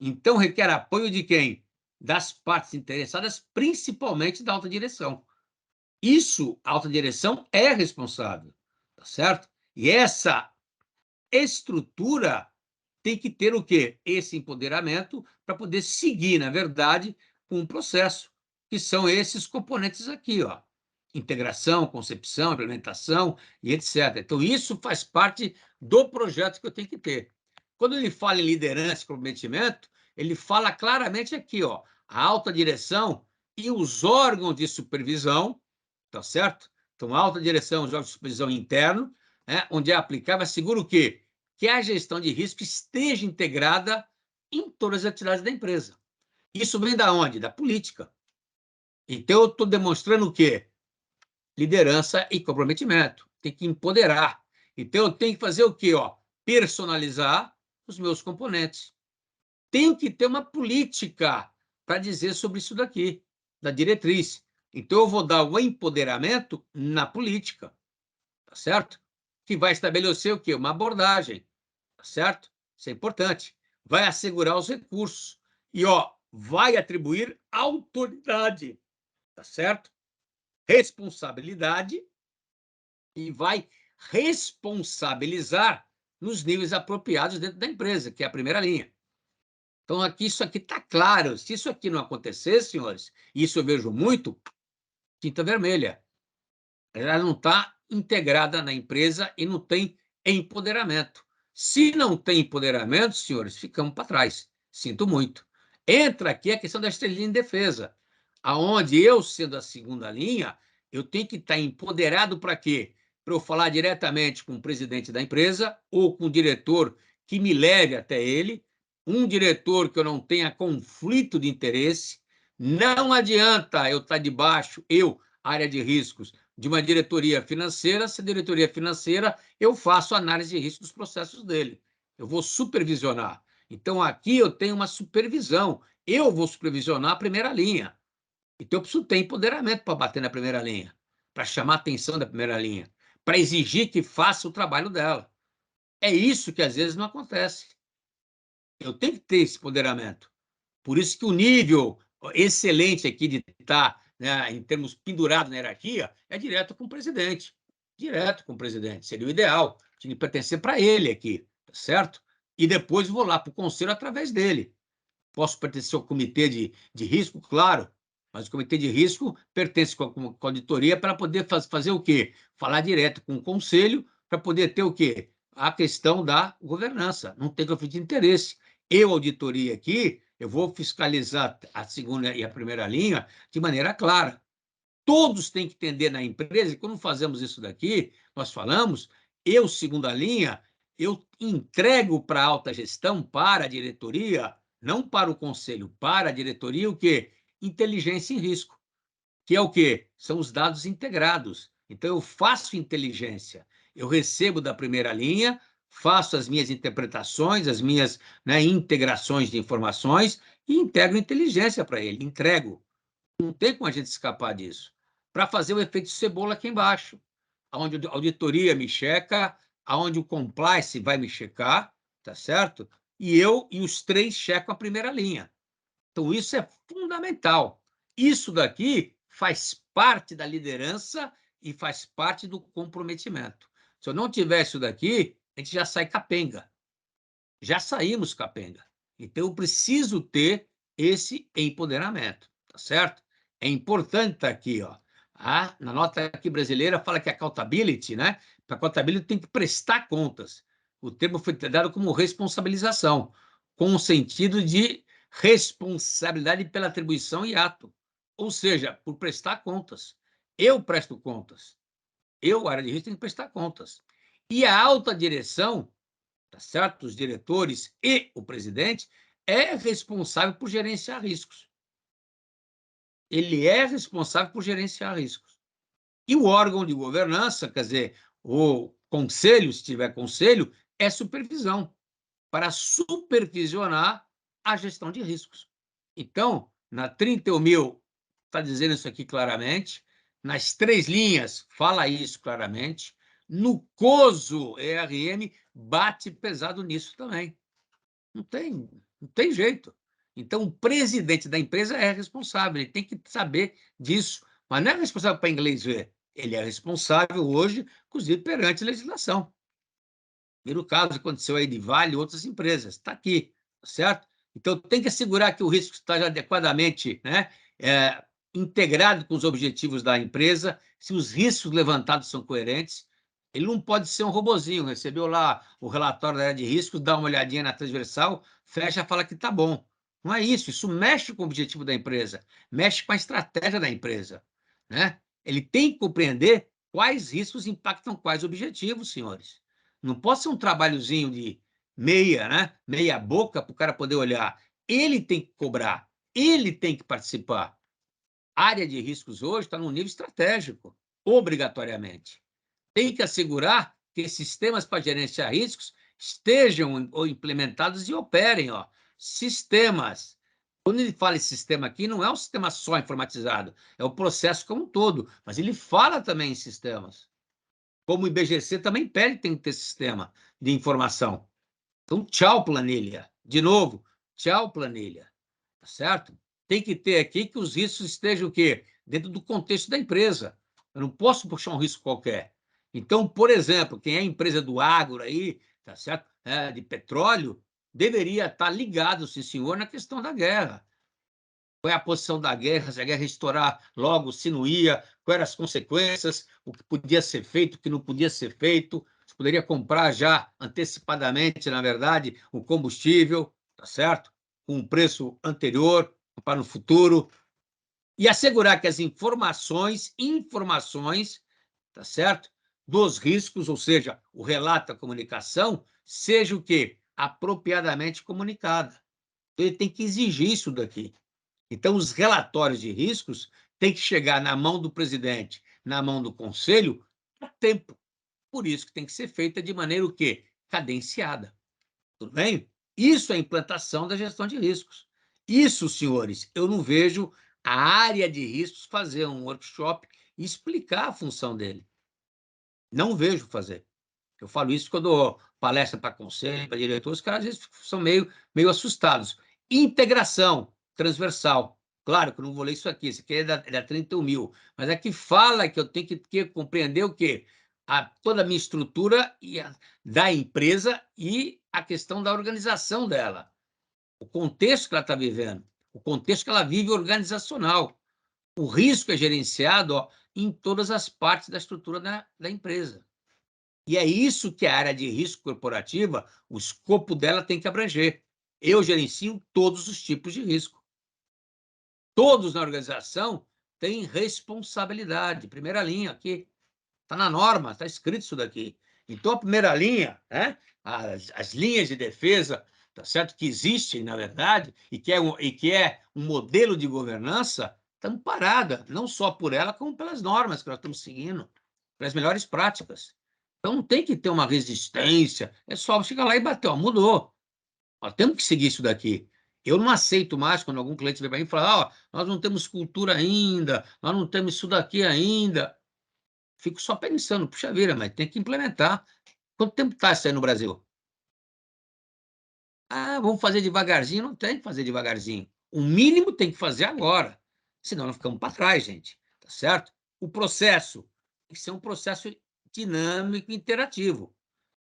Então, requer apoio de quem? Das partes interessadas, principalmente da alta direção. Isso, a alta direção é responsável, tá certo? E essa estrutura tem que ter o quê? Esse empoderamento para poder seguir, na verdade, com um processo, que são esses componentes aqui, ó. Integração, concepção, implementação e etc. Então, isso faz parte do projeto que eu tenho que ter. Quando ele fala em liderança e comprometimento, ele fala claramente aqui, ó, a alta direção e os órgãos de supervisão, tá certo? Então, alta direção, os órgãos de supervisão interno, né, onde é aplicável, assegura o quê? Que a gestão de risco esteja integrada em todas as atividades da empresa. Isso vem da onde? Da política. Então, eu estou demonstrando o quê? Liderança e comprometimento. Tem que empoderar. Então, eu tenho que fazer o quê? Ó? Personalizar os meus componentes. Tenho que ter uma política para dizer sobre isso daqui, da diretriz. Então, eu vou dar o empoderamento na política, tá certo? Que vai estabelecer o quê? Uma abordagem, tá certo? Isso é importante. Vai assegurar os recursos e, ó, vai atribuir autoridade, tá certo? Responsabilidade e vai responsabilizar nos níveis apropriados dentro da empresa, que é a primeira linha. Então, aqui, isso aqui está claro. Se isso aqui não acontecer, senhores, isso eu vejo muito, tinta vermelha. Ela não está integrada na empresa e não tem empoderamento. Se não tem empoderamento, senhores, ficamos para trás. Sinto muito. Entra aqui a questão da estrelinha de defesa, aonde eu, sendo a segunda linha, eu tenho que estar empoderado para quê? Para eu falar diretamente com o presidente da empresa ou com o diretor que me leve até ele, um diretor que eu não tenha conflito de interesse. Não adianta eu estar debaixo, área de riscos, de uma diretoria financeira. Se a diretoria financeira, eu faço análise de risco dos processos dele. Eu vou supervisionar. Então, aqui eu tenho uma supervisão. Eu vou supervisionar a primeira linha. Então, eu preciso ter empoderamento para bater na primeira linha, para chamar a atenção da primeira linha, para exigir que faça o trabalho dela. É isso que, às vezes, não acontece. Eu tenho que ter esse empoderamento. Por isso que o nível excelente aqui de estar, né, em termos pendurado na hierarquia, é direto com o presidente. Direto com o presidente. Seria o ideal. Tinha que pertencer para ele aqui, tá certo? E depois vou lá para o conselho através dele. Posso pertencer ao comitê de risco, claro, mas o comitê de risco pertence com a auditoria para poder fazer o quê? Falar direto com o conselho para poder ter o quê? A questão da governança. Não tem conflito de interesse. Eu, auditoria aqui, eu vou fiscalizar a segunda e a primeira linha de maneira clara. Todos têm que entender na empresa, e quando fazemos isso daqui, nós falamos, eu, segunda linha, eu entrego para a alta gestão, para a diretoria, não para o conselho, para a diretoria, o quê? Inteligência em risco, que é o quê? São os dados integrados. Então, eu faço inteligência, eu recebo da primeira linha, faço as minhas interpretações, as minhas, né, integrações de informações e integro inteligência para ele, entrego. Não tem como a gente escapar disso. Para fazer o efeito cebola aqui embaixo, onde a auditoria me checa, aonde o compliance vai me checar, tá certo? E eu e os três checam a primeira linha. Então, isso é fundamental. Isso daqui faz parte da liderança e faz parte do comprometimento. Se eu não tiver isso daqui, a gente já sai capenga. Já saímos capenga. Então, eu preciso ter esse empoderamento, tá certo? É importante estar aqui, ó. Na nota aqui brasileira fala que accountability, né? Para accountability tem que prestar contas. O termo foi dado como responsabilização, com o sentido de responsabilidade pela atribuição e ato. Ou seja, por prestar contas. Eu presto contas. Eu, área de risco, tenho que prestar contas. E a alta direção, tá certo? Os diretores e o presidente é responsável por gerenciar riscos. Ele é responsável por gerenciar riscos. E o órgão de governança, quer dizer, o conselho, se tiver conselho, é supervisão, para supervisionar a gestão de riscos. Então, na 31.000, está dizendo isso aqui claramente, nas três linhas, fala isso claramente, no COSO ERM, bate pesado nisso também. Não tem jeito. Então, o presidente da empresa é responsável, ele tem que saber disso, mas não é responsável para inglês ver. Ele é responsável hoje, inclusive, perante a legislação. Vira o caso que aconteceu aí de Vale e outras empresas. Está aqui, certo? Então, tem que assegurar que o risco está adequadamente, né, integrado com os objetivos da empresa, se os riscos levantados são coerentes. Ele não pode ser um robozinho, recebeu lá o relatório da área de riscos, dá uma olhadinha na transversal, fecha e fala que está bom. Não é isso mexe com o objetivo da empresa, mexe com a estratégia da empresa, né? Ele tem que compreender quais riscos impactam quais objetivos, senhores. Não pode ser um trabalhozinho de meia, né? Meia boca para o cara poder olhar. Ele tem que cobrar, ele tem que participar. A área de riscos hoje está num nível estratégico, obrigatoriamente. Tem que assegurar que sistemas para gerenciar riscos estejam implementados e operem. Ó. Sistemas. Quando ele fala em sistema aqui, não é um sistema só informatizado, é o processo como um todo, mas ele fala também em sistemas. Como o IBGC também pede, tem que ter sistema de informação. Então, tchau, planilha. De novo, tchau, planilha. Tá certo? Tem que ter aqui que os riscos estejam o quê? Dentro do contexto da empresa. Eu não posso puxar um risco qualquer. Então, por exemplo, quem é empresa do agro aí, tá certo? De petróleo, deveria estar ligado, sim, senhor, na questão da guerra. Qual é a posição da guerra, se a guerra estourar logo, se não ia, quais eram as consequências, o que podia ser feito, o que não podia ser feito. Você poderia comprar já antecipadamente, na verdade, o combustível, tá certo? Com um preço anterior para no futuro. E assegurar que as informações, tá certo? Dos riscos, ou seja, o relato, a comunicação, seja o quê? apropriadamente comunicada. Então, ele tem que exigir isso daqui. Então, os relatórios de riscos têm que chegar na mão do presidente, na mão do conselho, a tempo. Por isso que tem que ser feita de maneira o quê? Cadenciada. Tudo bem? Isso é a implantação da gestão de riscos. Isso, senhores, eu não vejo a área de riscos fazer um workshop e explicar a função dele. Não vejo fazer. Eu falo isso quando eu dou palestra para conselho, para diretores, os caras às vezes são meio assustados. Integração transversal. Claro que eu não vou ler isso aqui é da 31 mil, mas aqui fala que eu tenho que compreender o quê? Toda a minha estrutura da empresa e a questão da organização dela. O contexto que ela está vivendo, o contexto que ela vive organizacional. O risco é gerenciado, ó, em todas as partes da estrutura da empresa. E é isso que a área de risco corporativa, o escopo dela tem que abranger. Eu gerencio todos os tipos de risco. Todos na organização têm responsabilidade. Primeira linha aqui. Está na norma, está escrito isso daqui. Então, a primeira linha, né, as linhas de defesa, tá certo? Que existem, na verdade, e que é um modelo de governança, estão paradas, não só por ela, como pelas normas que nós estamos seguindo, pelas melhores práticas. Então, não tem que ter uma resistência, é só chegar lá e bater, ó, mudou. Nós temos que seguir isso daqui. Eu não aceito mais quando algum cliente vem para mim e fala, ó, nós não temos cultura ainda, nós não temos isso daqui ainda. Fico só pensando, puxa vida, mas tem que implementar. Quanto tempo está isso aí no Brasil? Ah, vamos fazer devagarzinho. Não tem que fazer devagarzinho. O mínimo tem que fazer agora. Senão nós ficamos para trás, gente. Tá certo? O processo tem que ser um processo dinâmico e interativo.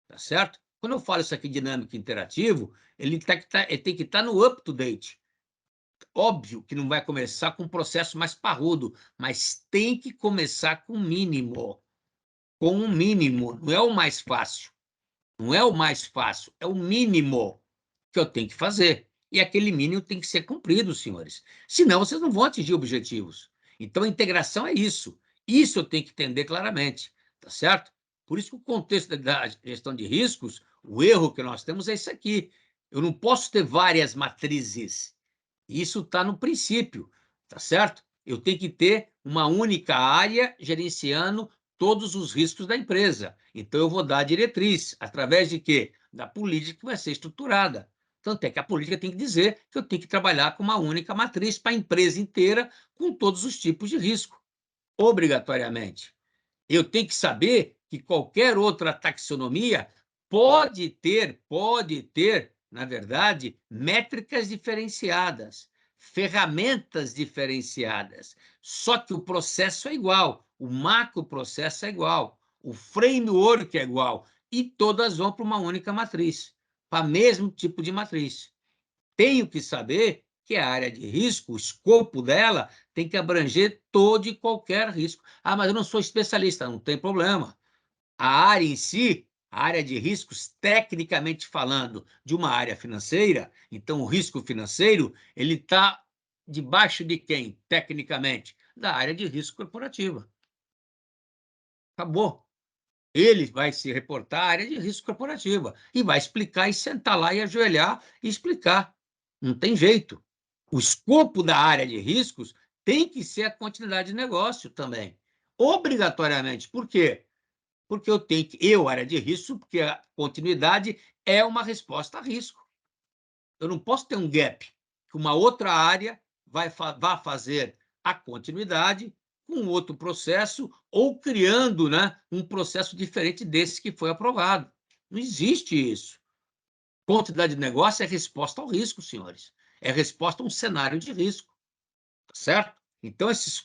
Tá certo? Quando eu falo isso aqui, dinâmico e interativo, ele tem que estar no up-to-date. Óbvio que não vai começar com um processo mais parrudo, mas tem que começar com o mínimo. Com um mínimo, não é o mais fácil, não é o mais fácil, é o mínimo que eu tenho que fazer. E aquele mínimo tem que ser cumprido, senhores. Senão, vocês não vão atingir objetivos. Então, a integração é isso. Isso eu tenho que entender claramente, tá certo? Por isso que o contexto da gestão de riscos, o erro que nós temos é isso aqui. Eu não posso ter várias matrizes. Isso está no princípio, tá certo? Eu tenho que ter uma única área gerenciando todos os riscos da empresa. Então, eu vou dar a diretriz, através de quê? Da política que vai ser estruturada. Tanto é que a política tem que dizer que eu tenho que trabalhar com uma única matriz para a empresa inteira, com todos os tipos de risco, obrigatoriamente. Eu tenho que saber que qualquer outra taxonomia pode ter, na verdade, métricas diferenciadas, ferramentas diferenciadas. Só que o processo é igual, o macro processo é igual, o framework é igual, e todas vão para uma única matriz, para o mesmo tipo de matriz. Tenho que saber que a área de risco, o escopo dela, tem que abranger todo e qualquer risco. Ah, mas eu não sou especialista, não tem problema. A área em si, a área de riscos, tecnicamente falando, de uma área financeira, então o risco financeiro, ele está debaixo de quem, tecnicamente? Da área de risco corporativa. Acabou. Ele vai se reportar à área de risco corporativa e vai explicar e sentar lá e ajoelhar e explicar. Não tem jeito. O escopo da área de riscos tem que ser a continuidade de negócio também. Obrigatoriamente. Por quê? Porque área de risco, porque a continuidade é uma resposta a risco. Eu não posso ter um gap que uma outra área vá fazer a continuidade com outro processo ou criando, né, um processo diferente desse que foi aprovado. Não existe isso. Continuidade de negócio é resposta ao risco, senhores. É resposta a um cenário de risco, tá certo? Então, essas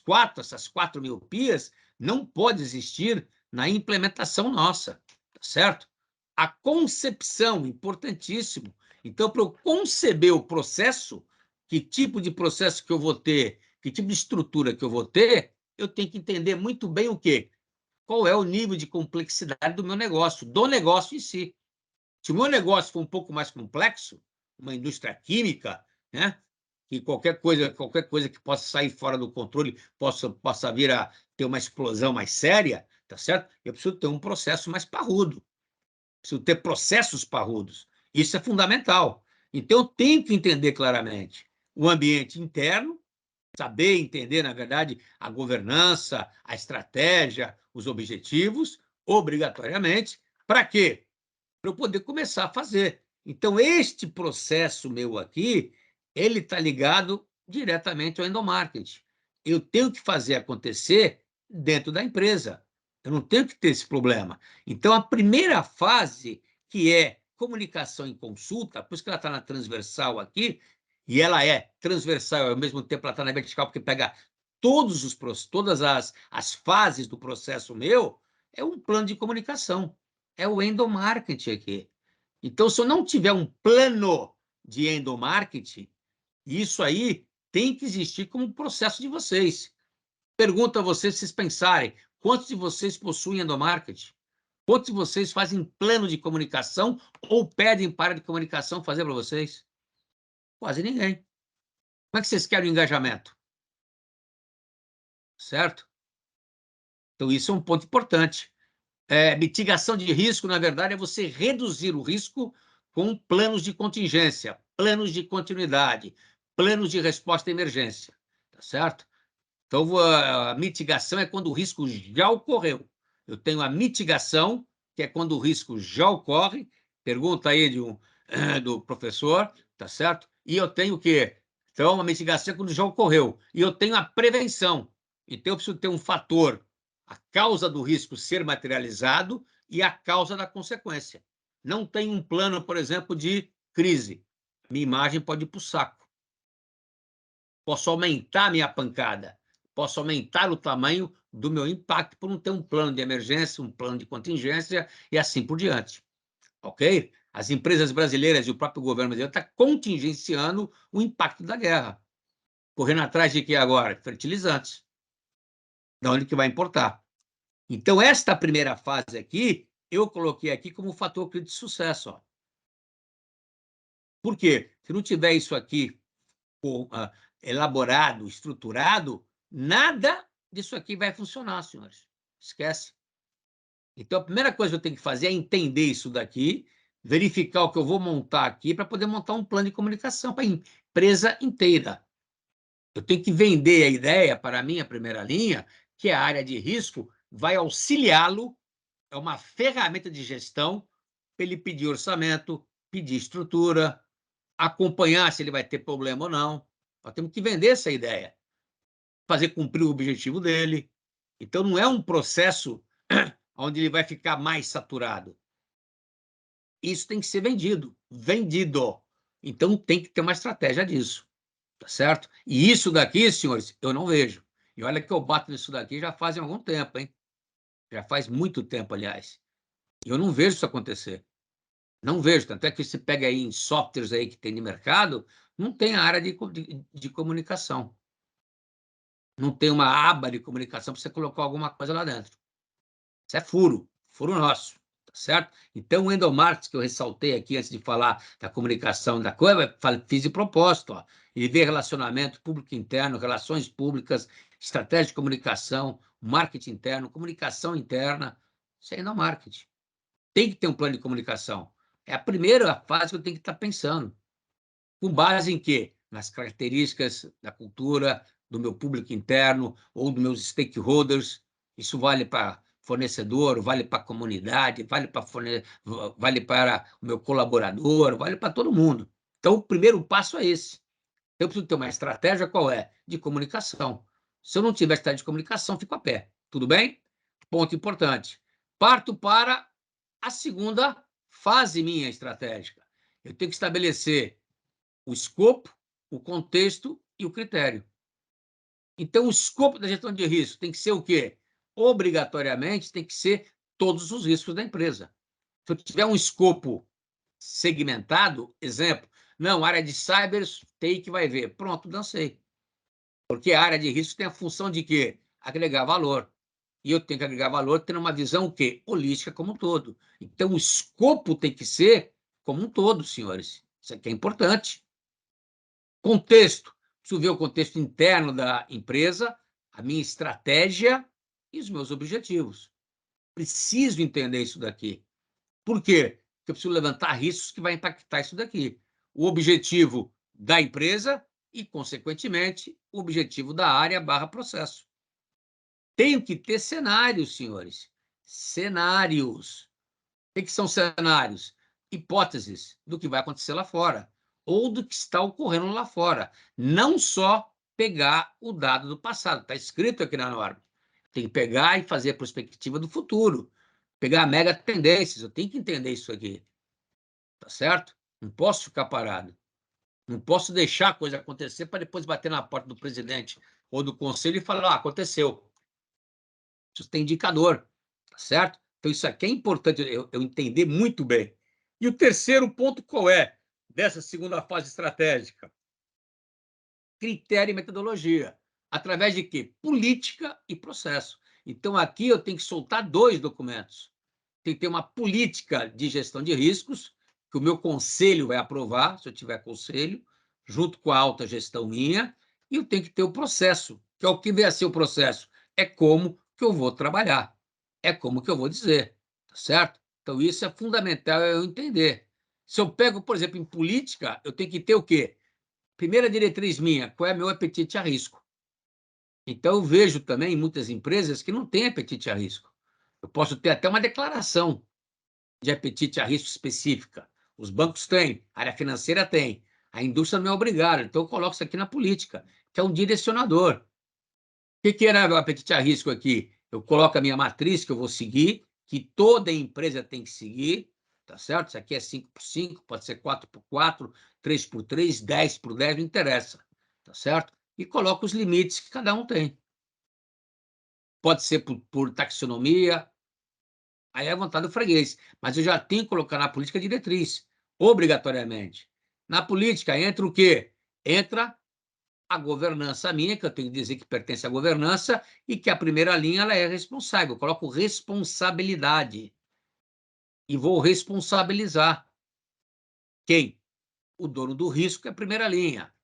quatro miopias não podem existir na implementação nossa, tá certo? A concepção, importantíssimo. Então, para eu conceber o processo, que tipo de processo que eu vou ter, que tipo de estrutura que eu vou ter, eu tenho que entender muito bem o quê? Qual é o nível de complexidade do meu negócio, do negócio em si. Se o meu negócio for um pouco mais complexo, uma indústria química, né? Que qualquer coisa que possa sair fora do controle possa vir a ter uma explosão mais séria, tá certo? Eu preciso ter um processo mais parrudo. Preciso ter processos parrudos. Isso é fundamental. Então, eu tenho que entender claramente o ambiente interno, saber entender, na verdade, a governança, a estratégia, os objetivos, obrigatoriamente. Para quê? Para eu poder começar a fazer. Então, este processo meu aqui, ele está ligado diretamente ao endomarketing. Eu tenho que fazer acontecer dentro da empresa. Eu não tenho que ter esse problema. Então, a primeira fase, que é comunicação em consulta, por isso que ela está na transversal aqui, e ela é transversal, ao mesmo tempo ela está na vertical, porque pega todas as fases do processo meu, é um plano de comunicação, é o endomarketing aqui. Então, se eu não tiver um plano de endomarketing, isso aí tem que existir como processo de vocês. Pergunto a vocês, se vocês pensarem, quantos de vocês possuem endomarketing? Quantos de vocês fazem plano de comunicação ou pedem para de comunicação fazer para vocês? Quase ninguém. Como é que vocês querem o engajamento? Certo? Então, isso é um ponto importante. Mitigação de risco, na verdade, é você reduzir o risco com planos de contingência, planos de continuidade, planos de resposta à emergência. Tá certo? Então, a mitigação é quando o risco já ocorreu. Eu tenho a mitigação, que é quando o risco já ocorre. Pergunta aí do professor, tá certo? E eu tenho o quê? Então, a mitigação é quando já ocorreu. E eu tenho a prevenção. Então, eu preciso ter um fator, a causa do risco ser materializado e a causa da consequência. Não tem um plano, por exemplo, de crise. Minha imagem pode ir para o saco. Posso aumentar a minha pancada. Posso aumentar o tamanho do meu impacto por não ter um plano de emergência, um plano de contingência e assim por diante. Ok? As empresas brasileiras e o próprio governo brasileiro estão contingenciando o impacto da guerra. Correndo atrás de quê agora? Fertilizantes. De onde que vai importar? Então, esta primeira fase aqui, eu coloquei aqui como fator crítico de sucesso. Ó. Por quê? Se não tiver isso aqui elaborado, estruturado, nada disso aqui vai funcionar, senhores. Esquece. Então, a primeira coisa que eu tenho que fazer é entender isso daqui, verificar o que eu vou montar aqui para poder montar um plano de comunicação para a empresa inteira. Eu tenho que vender a ideia para a minha primeira linha, que é a área de risco, vai auxiliá-lo, é uma ferramenta de gestão para ele pedir orçamento, pedir estrutura, acompanhar se ele vai ter problema ou não. Nós temos que vender essa ideia, fazer cumprir o objetivo dele. Então, não é um processo onde ele vai ficar mais saturado. Isso tem que ser vendido. Vendido. Então, tem que ter uma estratégia disso. Tá certo? E isso daqui, senhores, eu não vejo. E olha que eu bato nisso daqui já faz algum tempo, hein? Já faz muito tempo, aliás. E eu não vejo isso acontecer. Não vejo. Tanto é que você pega aí em softwares aí que tem no mercado, não tem a área de comunicação. Não tem uma aba de comunicação para você colocar alguma coisa lá dentro. Isso é furo, furo nosso, tá certo? Então, o endomarketing que eu ressaltei aqui antes de falar da comunicação da coisa, fiz de propósito, ó. Ele vê relacionamento público interno, relações públicas, estratégia de comunicação, marketing interno, comunicação interna. Isso é endomarketing. Tem que ter um plano de comunicação. É a primeira fase que eu tenho que estar pensando. Com base em quê? Nas características da cultura, do meu público interno ou dos meus stakeholders. Isso vale para fornecedor, vale para a comunidade, vale para o meu colaborador, vale para todo mundo. Então, o primeiro passo é esse. Eu preciso ter uma estratégia, qual é? De comunicação. Se eu não tiver estratégia de comunicação, fico a pé. Tudo bem? Ponto importante. Parto para a segunda fase minha estratégica. Eu tenho que estabelecer o escopo, o contexto e o critério. Então, o escopo da gestão de risco tem que ser o quê? Obrigatoriamente, tem que ser todos os riscos da empresa. Se eu tiver um escopo segmentado, exemplo, não, área de cyber, TI que vai ver. Pronto, dancei. Porque a área de risco tem a função de quê? Agregar valor. E eu tenho que agregar valor tendo uma visão o quê? Holística como um todo. Então, o escopo tem que ser como um todo, senhores. Isso aqui é importante. Contexto. Preciso ver o contexto interno da empresa, a minha estratégia e os meus objetivos. Preciso entender isso daqui. Por quê? que eu preciso levantar riscos que vai impactar isso daqui. O objetivo da empresa e, consequentemente, o objetivo da área/processo. Tenho que ter cenários, senhores. Cenários. O que são cenários? Hipóteses do que vai acontecer lá fora ou do que está ocorrendo lá fora. Não só pegar o dado do passado. Está escrito aqui na norma. Tem que pegar e fazer a perspectiva do futuro. Pegar mega tendências. Eu tenho que entender isso aqui. Tá certo? Não posso ficar parado. Não posso deixar a coisa acontecer para depois bater na porta do presidente ou do conselho e falar, aconteceu. Isso tem indicador, tá certo? Então, isso aqui é importante eu entender muito bem. E o terceiro ponto qual é dessa segunda fase estratégica? Critério e metodologia. Através de quê? Política e processo. Então, aqui eu tenho que soltar 2 documentos. Tem que ter uma política de gestão de riscos, que o meu conselho vai aprovar, se eu tiver conselho, junto com a alta gestão minha, e eu tenho que ter o processo, que é o que vai ser o processo. É como que eu vou trabalhar, é como que eu vou dizer, tá certo? Então, isso é fundamental eu entender. Se eu pego, por exemplo, em política, eu tenho que ter o quê? Primeira diretriz minha, qual é meu apetite a risco? Então, eu vejo também em muitas empresas que não têm apetite a risco. Eu posso ter até uma declaração de apetite a risco específica. Os bancos têm, a área financeira tem, a indústria não é obrigada. Então, eu coloco isso aqui na política, que é um direcionador. O que era o apetite a risco aqui? Eu coloco a minha matriz que eu vou seguir, que toda empresa tem que seguir, tá certo? Isso aqui é 5x5, pode ser 4x4, 3x3, 10x10, não interessa, tá certo? E coloco os limites que cada um tem. Pode ser por taxonomia, aí é a vontade do freguês, mas eu já tenho que colocar na política diretriz, obrigatoriamente. Na política entra o quê? Entra a governança minha, que eu tenho que dizer que pertence à governança, e que a primeira linha ela é responsável. Eu coloco responsabilidade e vou responsabilizar quem? O dono do risco é a primeira linha,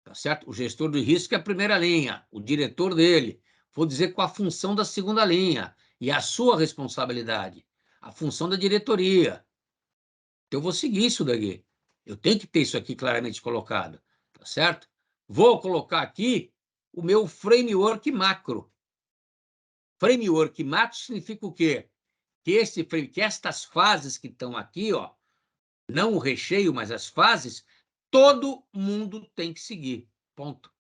tá certo? O gestor do risco é a primeira linha, o diretor dele. Vou dizer qual a função da segunda linha e a sua responsabilidade, a função da diretoria. Então, eu vou seguir isso daqui. Eu tenho que ter isso aqui claramente colocado, tá certo? Vou colocar aqui o meu framework macro. Framework macro significa o quê? Que estas fases que estão aqui, ó, não o recheio, mas as fases, todo mundo tem que seguir. Ponto.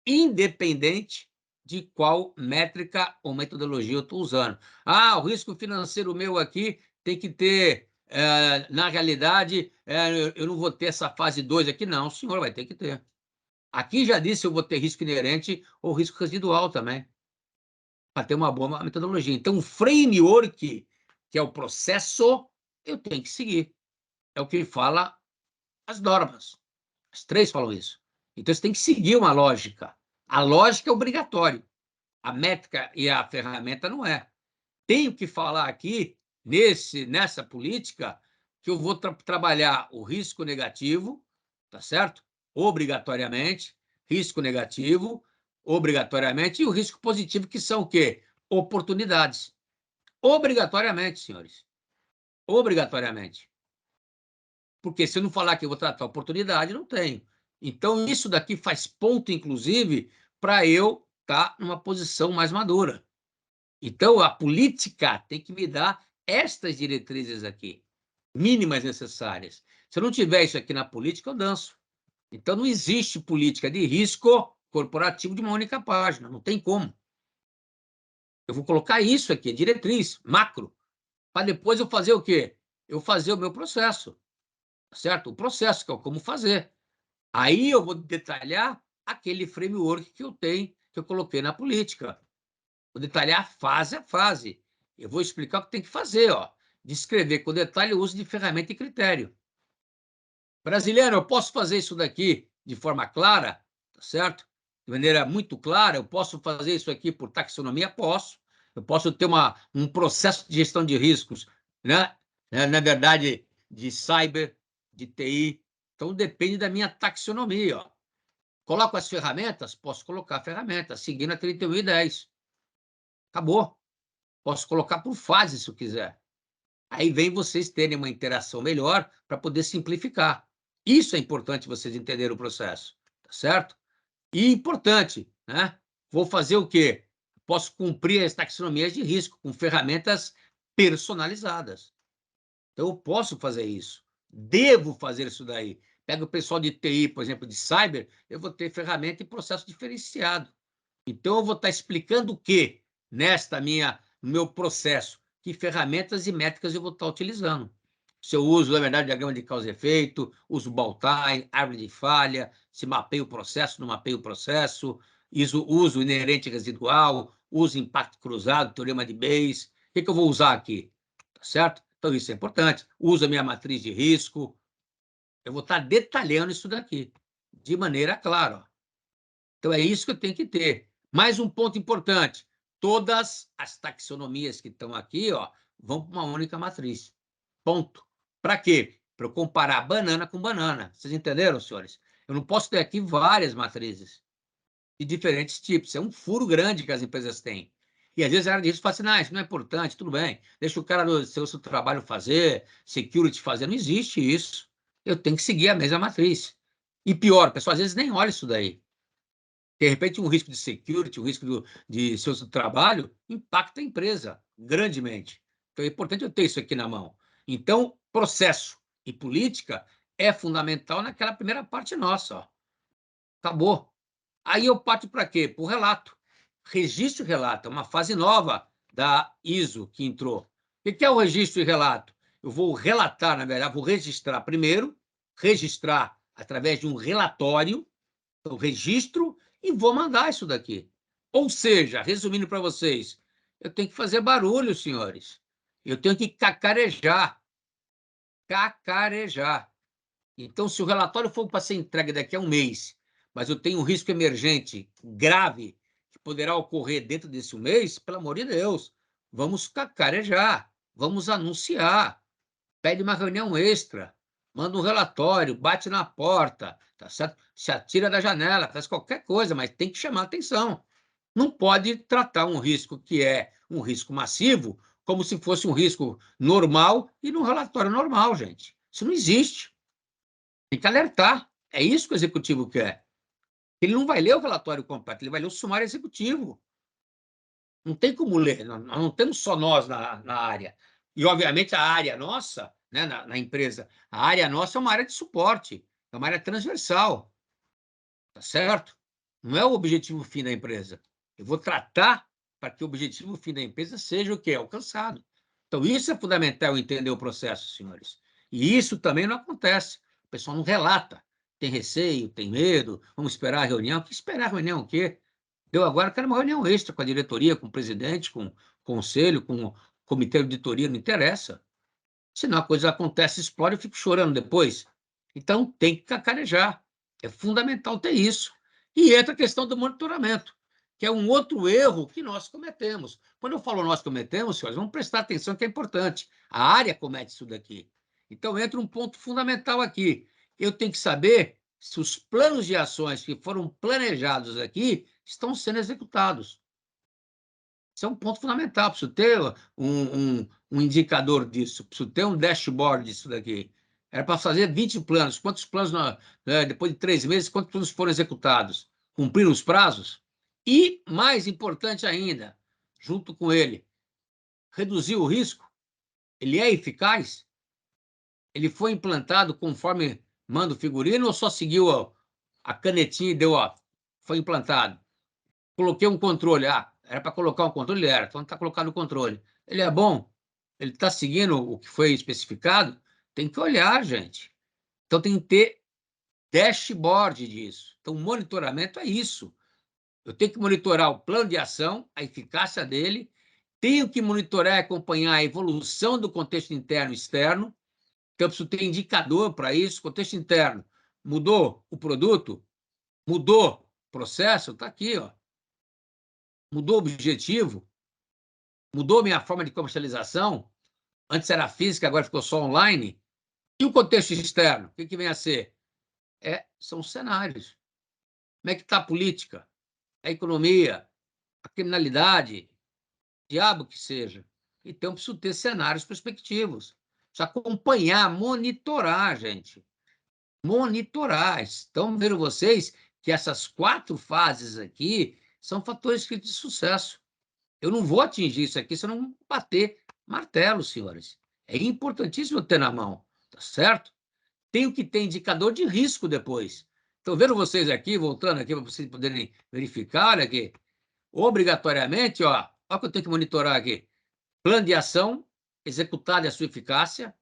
Independente de qual métrica ou metodologia eu estou usando. O risco financeiro meu aqui tem que ter, na realidade, eu não vou ter essa fase 2 aqui, não, o senhor vai ter que ter. Aqui já disse eu vou ter risco inerente ou risco residual também, para ter uma boa metodologia. Então, o framework, que é o processo, eu tenho que seguir. É o que fala as normas. As 3 falam isso. Então, você tem que seguir uma lógica. A lógica é obrigatória. A métrica e a ferramenta não é. Tenho que falar aqui, nessa política, que eu vou trabalhar o risco negativo, tá certo? Obrigatoriamente, risco negativo, obrigatoriamente, e o risco positivo, que são o quê? Oportunidades. Obrigatoriamente, senhores. Obrigatoriamente. Porque se eu não falar que eu vou tratar oportunidade, não tenho. Então, isso daqui faz ponto, inclusive, para eu estar numa posição mais madura. Então, a política tem que me dar estas diretrizes aqui, mínimas necessárias. Se eu não tiver isso aqui na política, eu danço. Então, não existe política de risco corporativo de uma única página, não tem como. Eu vou colocar isso aqui, diretriz, macro, para depois eu fazer o quê? Eu fazer o meu processo, certo? O processo, que é o como fazer. Aí eu vou detalhar aquele framework que eu tenho, que eu coloquei na política. Vou detalhar fase a fase. Eu vou explicar o que tem que fazer, ó. Descrever com detalhe o uso de ferramenta e critério. Brasileiro, eu posso fazer isso daqui de forma clara, tá certo? De maneira muito clara, eu posso fazer isso aqui por taxonomia? Posso. Eu posso ter um processo de gestão de riscos, né? Na verdade, de cyber, de TI. Então, depende da minha taxonomia, ó. Coloco as ferramentas? Posso colocar ferramentas, seguindo a 3110. Acabou. Posso colocar por fase, se eu quiser. Aí vem vocês terem uma interação melhor para poder simplificar. Isso é importante vocês entenderem o processo, tá certo? E importante, né? Vou fazer o quê? Posso cumprir as taxonomias de risco com ferramentas personalizadas. Então, eu posso fazer isso. Devo fazer isso daí. Pega o pessoal de TI, por exemplo, de cyber, eu vou ter ferramenta e processo diferenciado. Então, eu vou estar explicando o quê no meu processo? Que ferramentas e métricas eu vou estar utilizando. Se eu uso, na verdade, diagrama de causa e efeito, uso Ball-Time, árvore de falha, se mapeio o processo, não mapeio o processo, uso inerente residual, uso impacto cruzado, teorema de Bayes. O que eu vou usar aqui? Tá certo? Então, isso é importante. Uso a minha matriz de risco. Eu vou estar detalhando isso daqui, de maneira clara. Ó. Então, é isso que eu tenho que ter. Mais um ponto importante: todas as taxonomias que estão aqui, ó, vão para uma única matriz. Ponto. Para quê? Para eu comparar banana com banana. Vocês entenderam, senhores? Eu não posso ter aqui várias matrizes de diferentes tipos. É um furo grande que as empresas têm. E às vezes a área de risco fala assim, não, isso não é importante, tudo bem, deixa o cara do seu trabalho fazer, security fazer. Não existe isso. Eu tenho que seguir a mesma matriz. E pior, o pessoal às vezes nem olha isso daí. De repente, um risco de security, um risco de seu trabalho, impacta a empresa grandemente. Então, é importante eu ter isso aqui na mão. Então, processo e política é fundamental naquela primeira parte nossa. Ó. Acabou. Aí eu parto para quê? Para o relato. Registro e relato, é uma fase nova da ISO que entrou. O que é o registro e relato? Eu vou relatar, na verdade, vou registrar primeiro, registrar através de um relatório, então, registro, e vou mandar isso daqui. Ou seja, resumindo para vocês, eu tenho que fazer barulho, senhores. Eu tenho que cacarejar. Cacarejar. Então, se o relatório for para ser entregue daqui a um mês, mas eu tenho um risco emergente grave que poderá ocorrer dentro desse mês, pelo amor de Deus, vamos cacarejar, vamos anunciar, pede uma reunião extra, manda um relatório, bate na porta, tá certo? Se atira da janela, faz qualquer coisa, mas tem que chamar atenção. Não pode tratar um risco que é um risco massivo como se fosse um risco normal e num relatório normal, gente. Isso não existe. Tem que alertar. É isso que o executivo quer. Ele não vai ler o relatório completo, ele vai ler o sumário executivo. Não tem como ler, nós não temos só nós na área. E, obviamente, a área nossa, né, na empresa, a área nossa é uma área de suporte, é uma área transversal, tá certo? Não é o objetivo fim da empresa. Eu vou tratar para que o objetivo fim da empresa seja o quê? Alcançado. Então, isso é fundamental entender o processo, senhores. E isso também não acontece. O pessoal não relata. Tem receio, tem medo, vamos esperar a reunião. Que esperar a reunião o quê? Eu agora quero uma reunião extra com a diretoria, com o presidente, com o conselho, com o comitê de auditoria, não interessa. Senão a coisa acontece, explode, eu fico chorando depois. Então, tem que cacarejar. É fundamental ter isso. E entra a questão do monitoramento, que é um outro erro que nós cometemos. Quando eu falo nós cometemos, senhores, vamos prestar atenção que é importante. A área comete isso daqui. Então, entra um ponto fundamental aqui. Eu tenho que saber se os planos de ações que foram planejados aqui estão sendo executados. Isso é um ponto fundamental. Preciso ter um indicador disso, preciso ter um dashboard disso daqui. Era para fazer 20 planos. Quantos planos, depois de 3 meses, quantos planos foram executados? Cumpriram os prazos? E, mais importante ainda, junto com ele, reduzir o risco? Ele é eficaz? Ele foi implantado conforme manda o figurino ou só seguiu a canetinha e deu, ó, foi implantado? Coloquei um controle. Ah, era para colocar um controle? Era. Então está colocado o controle. Ele é bom? Ele está seguindo o que foi especificado? Tem que olhar, gente. Então tem que ter dashboard disso. Então, monitoramento é isso. Eu tenho que monitorar o plano de ação, a eficácia dele, tenho que monitorar e acompanhar a evolução do contexto interno e externo. Então, eu preciso ter indicador para isso. Contexto interno. Mudou o produto? Mudou o processo? Está aqui, ó. Mudou o objetivo? Mudou minha forma de comercialização? Antes era física, agora ficou só online. E o contexto externo? O que vem a ser? São os cenários. Como é que está a política, a economia, a criminalidade, diabo que seja. Então, eu preciso ter cenários prospectivos. Preciso acompanhar, monitorar, gente. Monitorar. Estão vendo vocês que essas 4 fases aqui são fatores críticos de sucesso. Eu não vou atingir isso aqui se eu não bater martelo, senhores. É importantíssimo eu ter na mão, tá certo? Tenho que ter indicador de risco depois. Estão vendo vocês aqui, voltando aqui para vocês poderem verificar, olha aqui. Obrigatoriamente, ó, olha o que eu tenho que monitorar aqui. Plano de ação executado e a sua eficácia,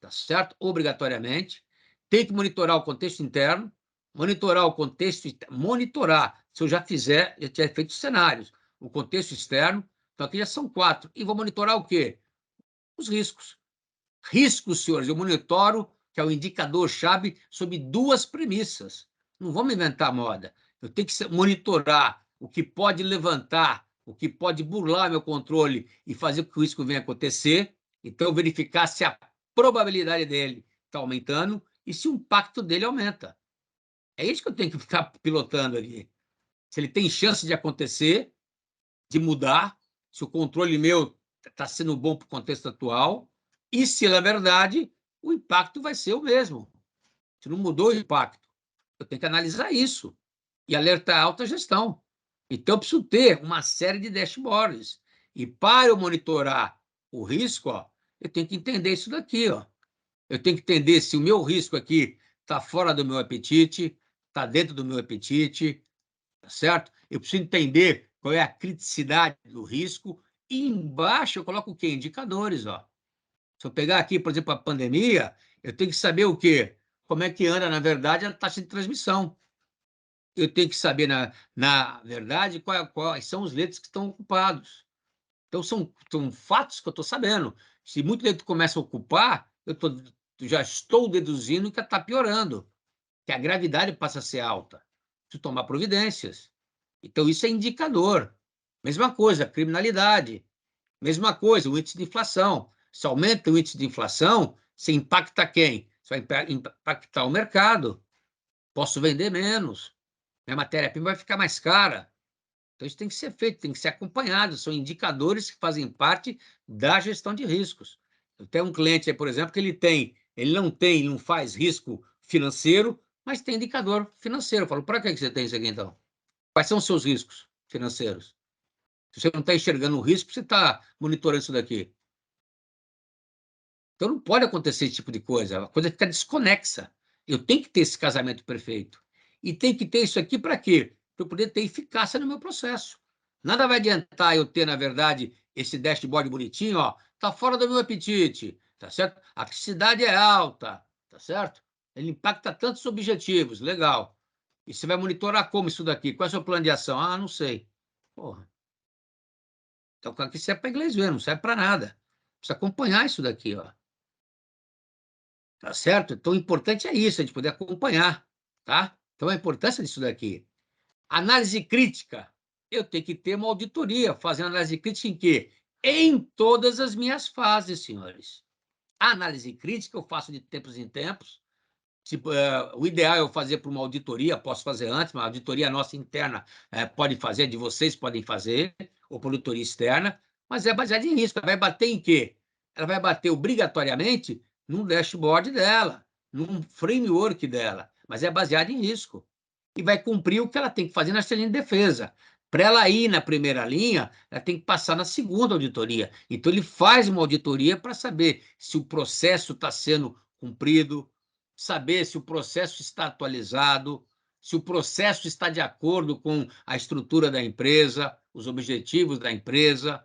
tá certo? Obrigatoriamente. Tem que monitorar o contexto interno, monitorar o contexto, monitorar, se eu já fizer, já tiver feito cenários, o contexto externo, então aqui já são 4. E vou monitorar o quê? Os riscos. Riscos, senhores, eu monitoro, que é o indicador-chave, sob 2 premissas. Não vamos inventar moda. Eu tenho que monitorar o que pode levantar, o que pode burlar meu controle e fazer com que o risco venha acontecer. Então, verificar se a probabilidade dele está aumentando e se o impacto dele aumenta. É isso que eu tenho que ficar pilotando ali. Se ele tem chance de acontecer, de mudar, se o controle meu está sendo bom para o contexto atual, e se, na verdade, o impacto vai ser o mesmo. Se não mudou o impacto, eu tenho que analisar isso e alertar a alta gestão. Então, eu preciso ter uma série de dashboards. E para eu monitorar o risco, ó, eu tenho que entender isso daqui. Ó. Eu tenho que entender se o meu risco aqui está fora do meu apetite, está dentro do meu apetite, tá certo? Eu preciso entender qual é a criticidade do risco e embaixo eu coloco o quê? Indicadores, ó. Se eu pegar aqui, por exemplo, a pandemia, eu tenho que saber o quê? Como é que anda, na verdade, a taxa de transmissão. Eu tenho que saber, na verdade, quais são os leitos que estão ocupados. Então, são fatos que eu estou sabendo. Se muito leito começa a ocupar, já estou deduzindo que está piorando, que a gravidade passa a ser alta. Preciso tomar providências. Então, isso é indicador. Mesma coisa, criminalidade. Mesma coisa, o índice de inflação. Se aumenta o índice de inflação, você impacta quem? Você vai impactar o mercado. Posso vender menos. Minha matéria-prima vai ficar mais cara. Então, isso tem que ser feito, tem que ser acompanhado. São indicadores que fazem parte da gestão de riscos. Eu tenho um cliente aí, por exemplo, que ele não faz risco financeiro, mas tem indicador financeiro. Eu falo, para que você tem isso aqui, então? Quais são os seus riscos financeiros? Se você não está enxergando o risco, você está monitorando isso daqui. Então, não pode acontecer esse tipo de coisa. A coisa fica desconexa. Eu tenho que ter esse casamento perfeito. E tem que ter isso aqui para quê? Para eu poder ter eficácia no meu processo. Nada vai adiantar eu ter, na verdade, esse dashboard bonitinho, ó, está fora do meu apetite, tá certo? A criticidade é alta, tá certo? Ele impacta tantos objetivos, legal. E você vai monitorar como isso daqui? Qual é o seu plano de ação? Ah, não sei. Porra. Então, aqui serve para inglês ver, não serve para nada. Precisa acompanhar isso daqui, ó. Tá certo? Então, o importante é isso, a gente poder acompanhar, tá? Então, a importância disso daqui. Análise crítica. Eu tenho que ter uma auditoria, fazendo análise crítica em quê? Em todas as minhas fases, senhores. A análise crítica eu faço de tempos em tempos. O ideal é eu fazer para uma auditoria, posso fazer antes, uma auditoria nossa interna pode fazer, de vocês podem fazer, ou por auditoria externa, mas é baseada em risco. Ela vai bater em quê? Ela vai bater obrigatoriamente num dashboard dela, num framework dela, mas é baseada em risco. E vai cumprir o que ela tem que fazer na linha de defesa. Para ela ir na primeira linha, ela tem que passar na segunda auditoria. Então, ele faz uma auditoria para saber se o processo está sendo cumprido, saber se o processo está atualizado, se o processo está de acordo com a estrutura da empresa, os objetivos da empresa.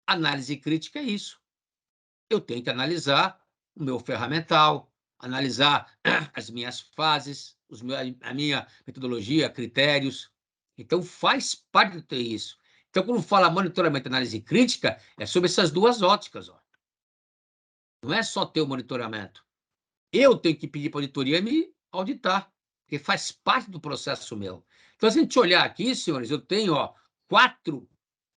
Análise crítica é isso. Eu tenho que analisar o meu ferramental, analisar as minhas fases, a minha metodologia, critérios. Então, faz parte de ter isso. Então, quando fala monitoramento e análise crítica, é sobre essas 2 óticas. Ó. Não é só ter o monitoramento. Eu tenho que pedir para a auditoria me auditar, porque faz parte do processo meu. Então, se a gente olhar aqui, senhores, eu tenho 4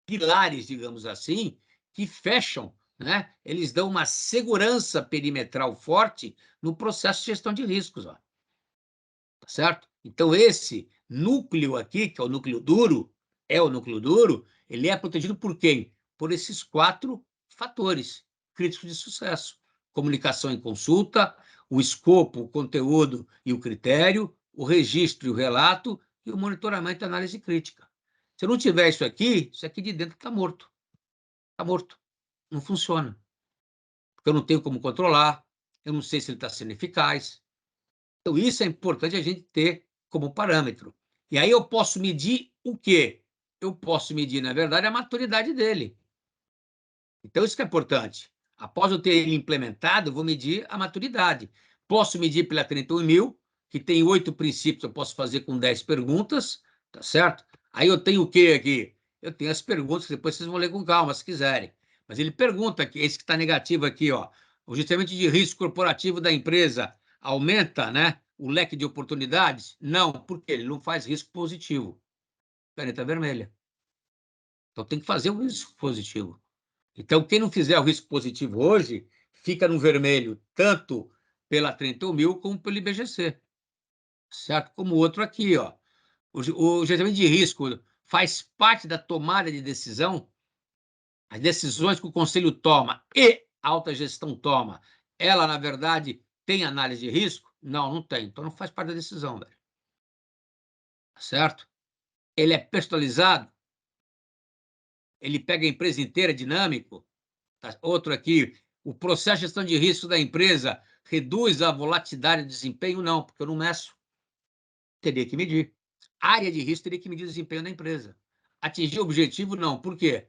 pilares, digamos assim, que fecham, né? Eles dão uma segurança perimetral forte no processo de gestão de riscos. Ó. Tá certo? Então, esse núcleo aqui, que é o núcleo duro, ele é protegido por quem? Por esses 4 fatores críticos de sucesso: comunicação em consulta, o escopo, o conteúdo e o critério, o registro e o relato e o monitoramento e análise crítica. Se eu não tiver isso aqui de dentro está morto. Está morto. Não funciona. Porque eu não tenho como controlar, eu não sei se ele está sendo eficaz. Então, isso é importante a gente ter como parâmetro. E aí eu posso medir o quê? Eu posso medir, na verdade, a maturidade dele. Então, isso que é importante. Após eu ter ele implementado, eu vou medir a maturidade. Posso medir pela 31.000, que tem 8 princípios, eu posso fazer com 10 perguntas, tá certo? Aí eu tenho o quê aqui? Eu tenho as perguntas, que depois vocês vão ler com calma, se quiserem. Mas ele pergunta aqui, esse que está negativo aqui, ó, o gerenciamento de risco corporativo da empresa aumenta, né, o leque de oportunidades? Não, porque ele não faz risco positivo. Caneta vermelha. Então tem que fazer o risco positivo. Então, quem não fizer o risco positivo hoje, fica no vermelho, tanto pela 31.000 como pelo IBGC, certo? Como o outro aqui, ó. O gerenciamento de risco faz parte da tomada de decisão, as decisões que o conselho toma e a alta gestão toma, ela, na verdade, tem análise de risco? Não, não tem. Então, não faz parte da decisão, velho. Certo? Ele é personalizado, ele pega a empresa inteira, dinâmico. Tá? Outro aqui, o processo de gestão de risco da empresa reduz a volatilidade de desempenho? Não, porque eu não meço. Teria que medir. Área de risco teria que medir o desempenho da empresa. Atingir o objetivo? Não. Por quê?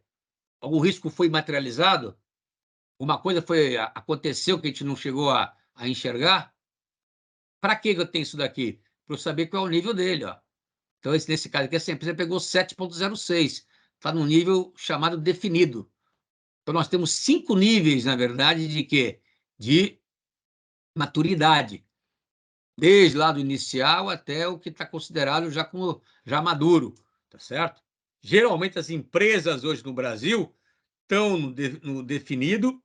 Algum risco foi materializado? Uma coisa aconteceu que a gente não chegou a enxergar? Para que eu tenho isso daqui? Para eu saber qual é o nível dele. Ó. Então, nesse caso aqui, essa empresa pegou 7,06. Está no nível chamado definido. Então, nós temos 5 níveis, na verdade, de quê? De maturidade, desde lá do inicial até o que está considerado já como já maduro, tá certo? Geralmente, as empresas hoje no Brasil estão no definido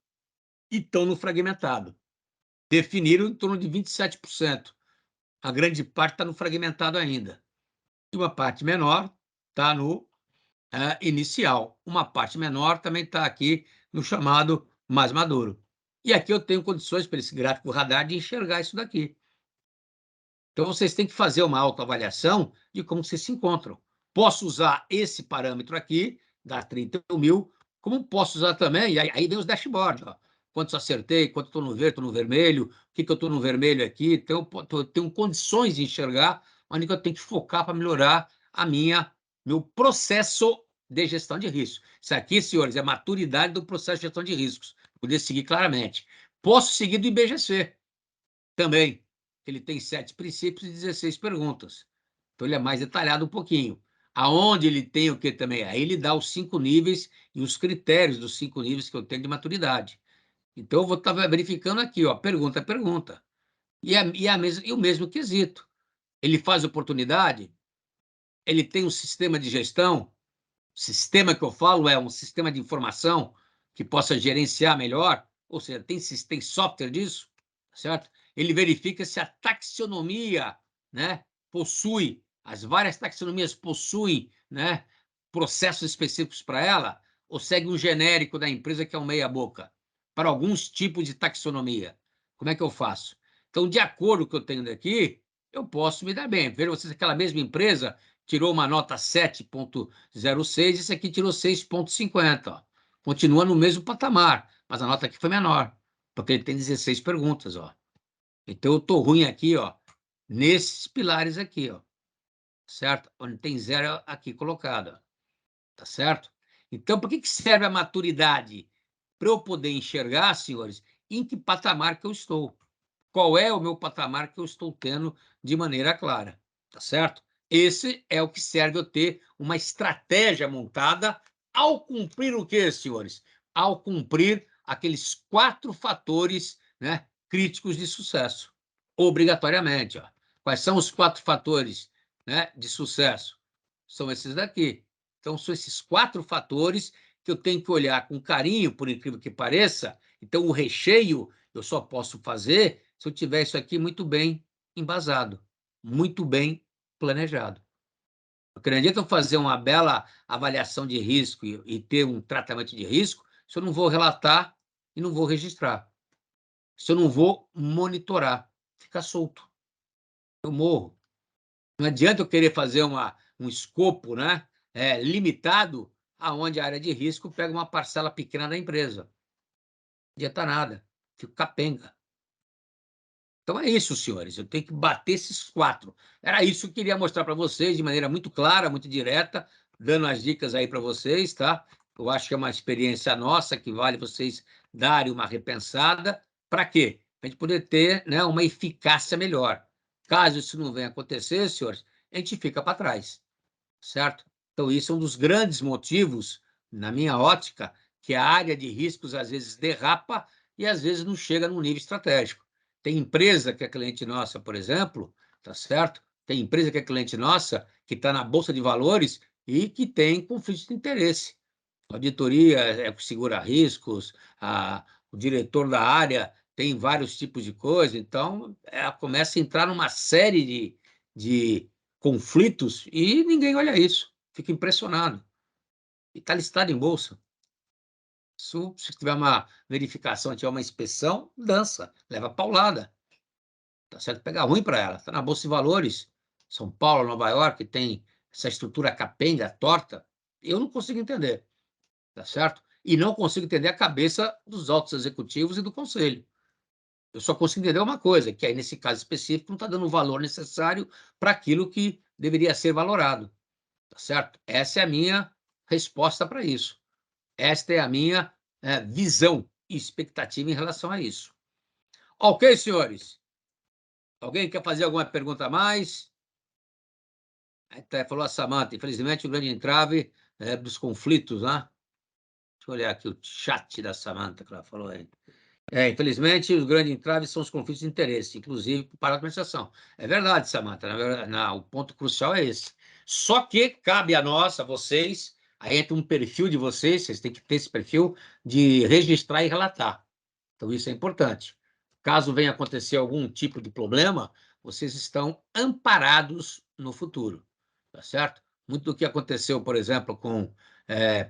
e estão no fragmentado. Definiram em torno de 27%. A grande parte está no fragmentado ainda. E uma parte menor está no inicial. Uma parte menor também está aqui no chamado mais maduro. E aqui eu tenho condições, para esse gráfico radar, de enxergar isso daqui. Então, vocês têm que fazer uma autoavaliação de como vocês se encontram. Posso usar esse parâmetro aqui, da 31.000, como posso usar também, e aí vem os dashboards, ó. Quantos acertei, quanto estou no verde, estou no vermelho, o que eu estou no vermelho aqui. Então, eu tenho condições de enxergar onde eu tenho que focar para melhorar meu processo de gestão de risco. Isso aqui, senhores, é a maturidade do processo de gestão de riscos. Poder seguir claramente. Posso seguir do IBGC também. Ele tem 7 princípios e 16 perguntas. Então, ele é mais detalhado um pouquinho. Aonde ele tem o que também? Aí ele dá os 5 níveis e os critérios dos 5 níveis que eu tenho de maturidade. Então, eu vou estar verificando aqui, ó, pergunta a pergunta. E o mesmo quesito. Ele faz oportunidade? Ele tem um sistema de gestão? Sistema que eu falo é um sistema de informação que possa gerenciar melhor? Ou seja, tem software disso? Certo? Ele verifica se a taxonomia, né, possui, as várias taxonomias possuem, né, processos específicos para ela, ou segue um genérico da empresa que é um meia-boca, para alguns tipos de taxonomia. Como é que eu faço? Então, de acordo com o que eu tenho daqui, eu posso me dar bem. Veja vocês, aquela mesma empresa tirou uma nota 7,06, esse aqui tirou 6,50. Continua no mesmo patamar, mas a nota aqui foi menor, porque ele tem 16 perguntas. Ó. Então, eu estou ruim aqui, ó, nesses pilares aqui, ó, certo? Onde tem 0 aqui colocado, ó, tá certo? Então, para que serve a maturidade? Para eu poder enxergar, senhores, em que patamar que eu estou. Qual é o meu patamar que eu estou tendo de maneira clara, tá certo? Esse é o que serve eu ter uma estratégia montada ao cumprir o quê, senhores? Ao cumprir aqueles 4 fatores, né, críticos de sucesso, obrigatoriamente. Ó. Quais são os 4 fatores, né, de sucesso? São esses daqui. Então, são esses 4 fatores que eu tenho que olhar com carinho, por incrível que pareça. Então, o recheio eu só posso fazer se eu tiver isso aqui muito bem embasado, muito bem planejado. Porque não adianta eu fazer uma bela avaliação de risco e ter um tratamento de risco se eu não vou relatar e não vou registrar, se eu não vou monitorar, fica solto, eu morro. Não adianta eu querer fazer um escopo, né, limitado, aonde a área de risco pega uma parcela pequena da empresa. Não adianta nada, fico capenga. Então é isso, senhores, eu tenho que bater esses 4. Era isso que eu queria mostrar para vocês de maneira muito clara, muito direta, dando as dicas aí para vocês, tá? Eu acho que é uma experiência nossa que vale vocês darem uma repensada. Para quê? Para a gente poder ter, né, uma eficácia melhor. Caso isso não venha acontecer, senhores, a gente fica para trás, certo? Então, isso é um dos grandes motivos, na minha ótica, que a área de riscos às vezes derrapa e às vezes não chega num nível estratégico. Tem empresa que é cliente nossa, por exemplo, tá certo? Tem empresa que é cliente nossa que está na Bolsa de Valores e que tem conflito de interesse. A auditoria segura riscos, o diretor da área tem vários tipos de coisa, então começa a entrar numa série de conflitos e ninguém olha isso, fica impressionado. E está listado em bolsa. Se tiver uma verificação, tiver uma inspeção, dança, leva paulada. Tá certo? Pega ruim para ela. Está na Bolsa de Valores, São Paulo, Nova York, tem essa estrutura capenga, torta. Eu não consigo entender, tá certo? E não consigo entender a cabeça dos altos executivos e do conselho. Eu só consigo entender uma coisa, que aí, nesse caso específico, não está dando o valor necessário para aquilo que deveria ser valorado. Tá certo? Essa é a minha resposta para isso. Esta é a minha visão e expectativa em relação a isso. Ok, senhores? Alguém quer fazer alguma pergunta a mais? Até falou a Samanta, infelizmente, o grande entrave dos conflitos, né? Deixa eu olhar aqui o chat da Samanta que ela falou aí. Infelizmente, os grandes entraves são os conflitos de interesse, inclusive para a administração. É verdade, Samanta, o ponto crucial é esse. Só que cabe a nós, a vocês, aí entra um perfil de vocês têm que ter esse perfil de registrar e relatar. Então, isso é importante. Caso venha acontecer algum tipo de problema, vocês estão amparados no futuro, tá certo? Muito do que aconteceu, por exemplo, com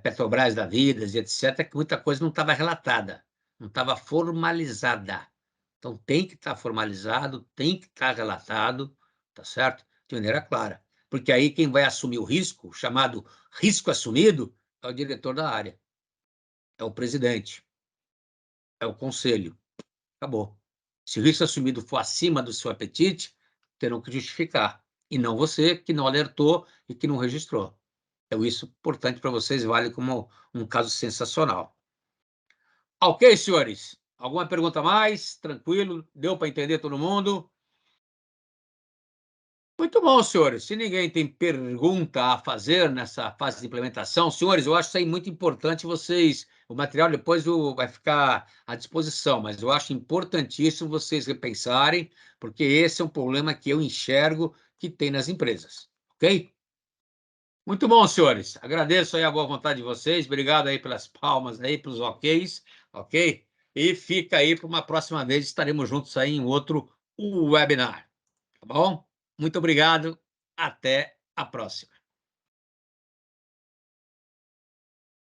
Petrobras da vida, e etc., é que muita coisa não estava relatada, não estava formalizada. Então, tem que estar formalizado, tem que estar relatado, tá certo? De maneira clara. Porque aí quem vai assumir o risco, chamado risco assumido, é o diretor da área, é o presidente, é o conselho. Acabou. Se o risco assumido for acima do seu apetite, terão que justificar. E não você, que não alertou e que não registrou. Então, isso é importante para vocês, vale como um caso sensacional. Ok, senhores? Alguma pergunta a mais? Tranquilo? Deu para entender todo mundo? Muito bom, senhores. Se ninguém tem pergunta a fazer nessa fase de implementação, senhores, eu acho isso aí muito importante vocês. O material depois vai ficar à disposição, mas eu acho importantíssimo vocês repensarem, porque esse é um problema que eu enxergo que tem nas empresas. Ok? Muito bom, senhores. Agradeço aí a boa vontade de vocês. Obrigado aí pelas palmas aí, pelos oks, ok? E fica aí para uma próxima vez, estaremos juntos aí em outro webinar. Tá bom? Muito obrigado. Até a próxima.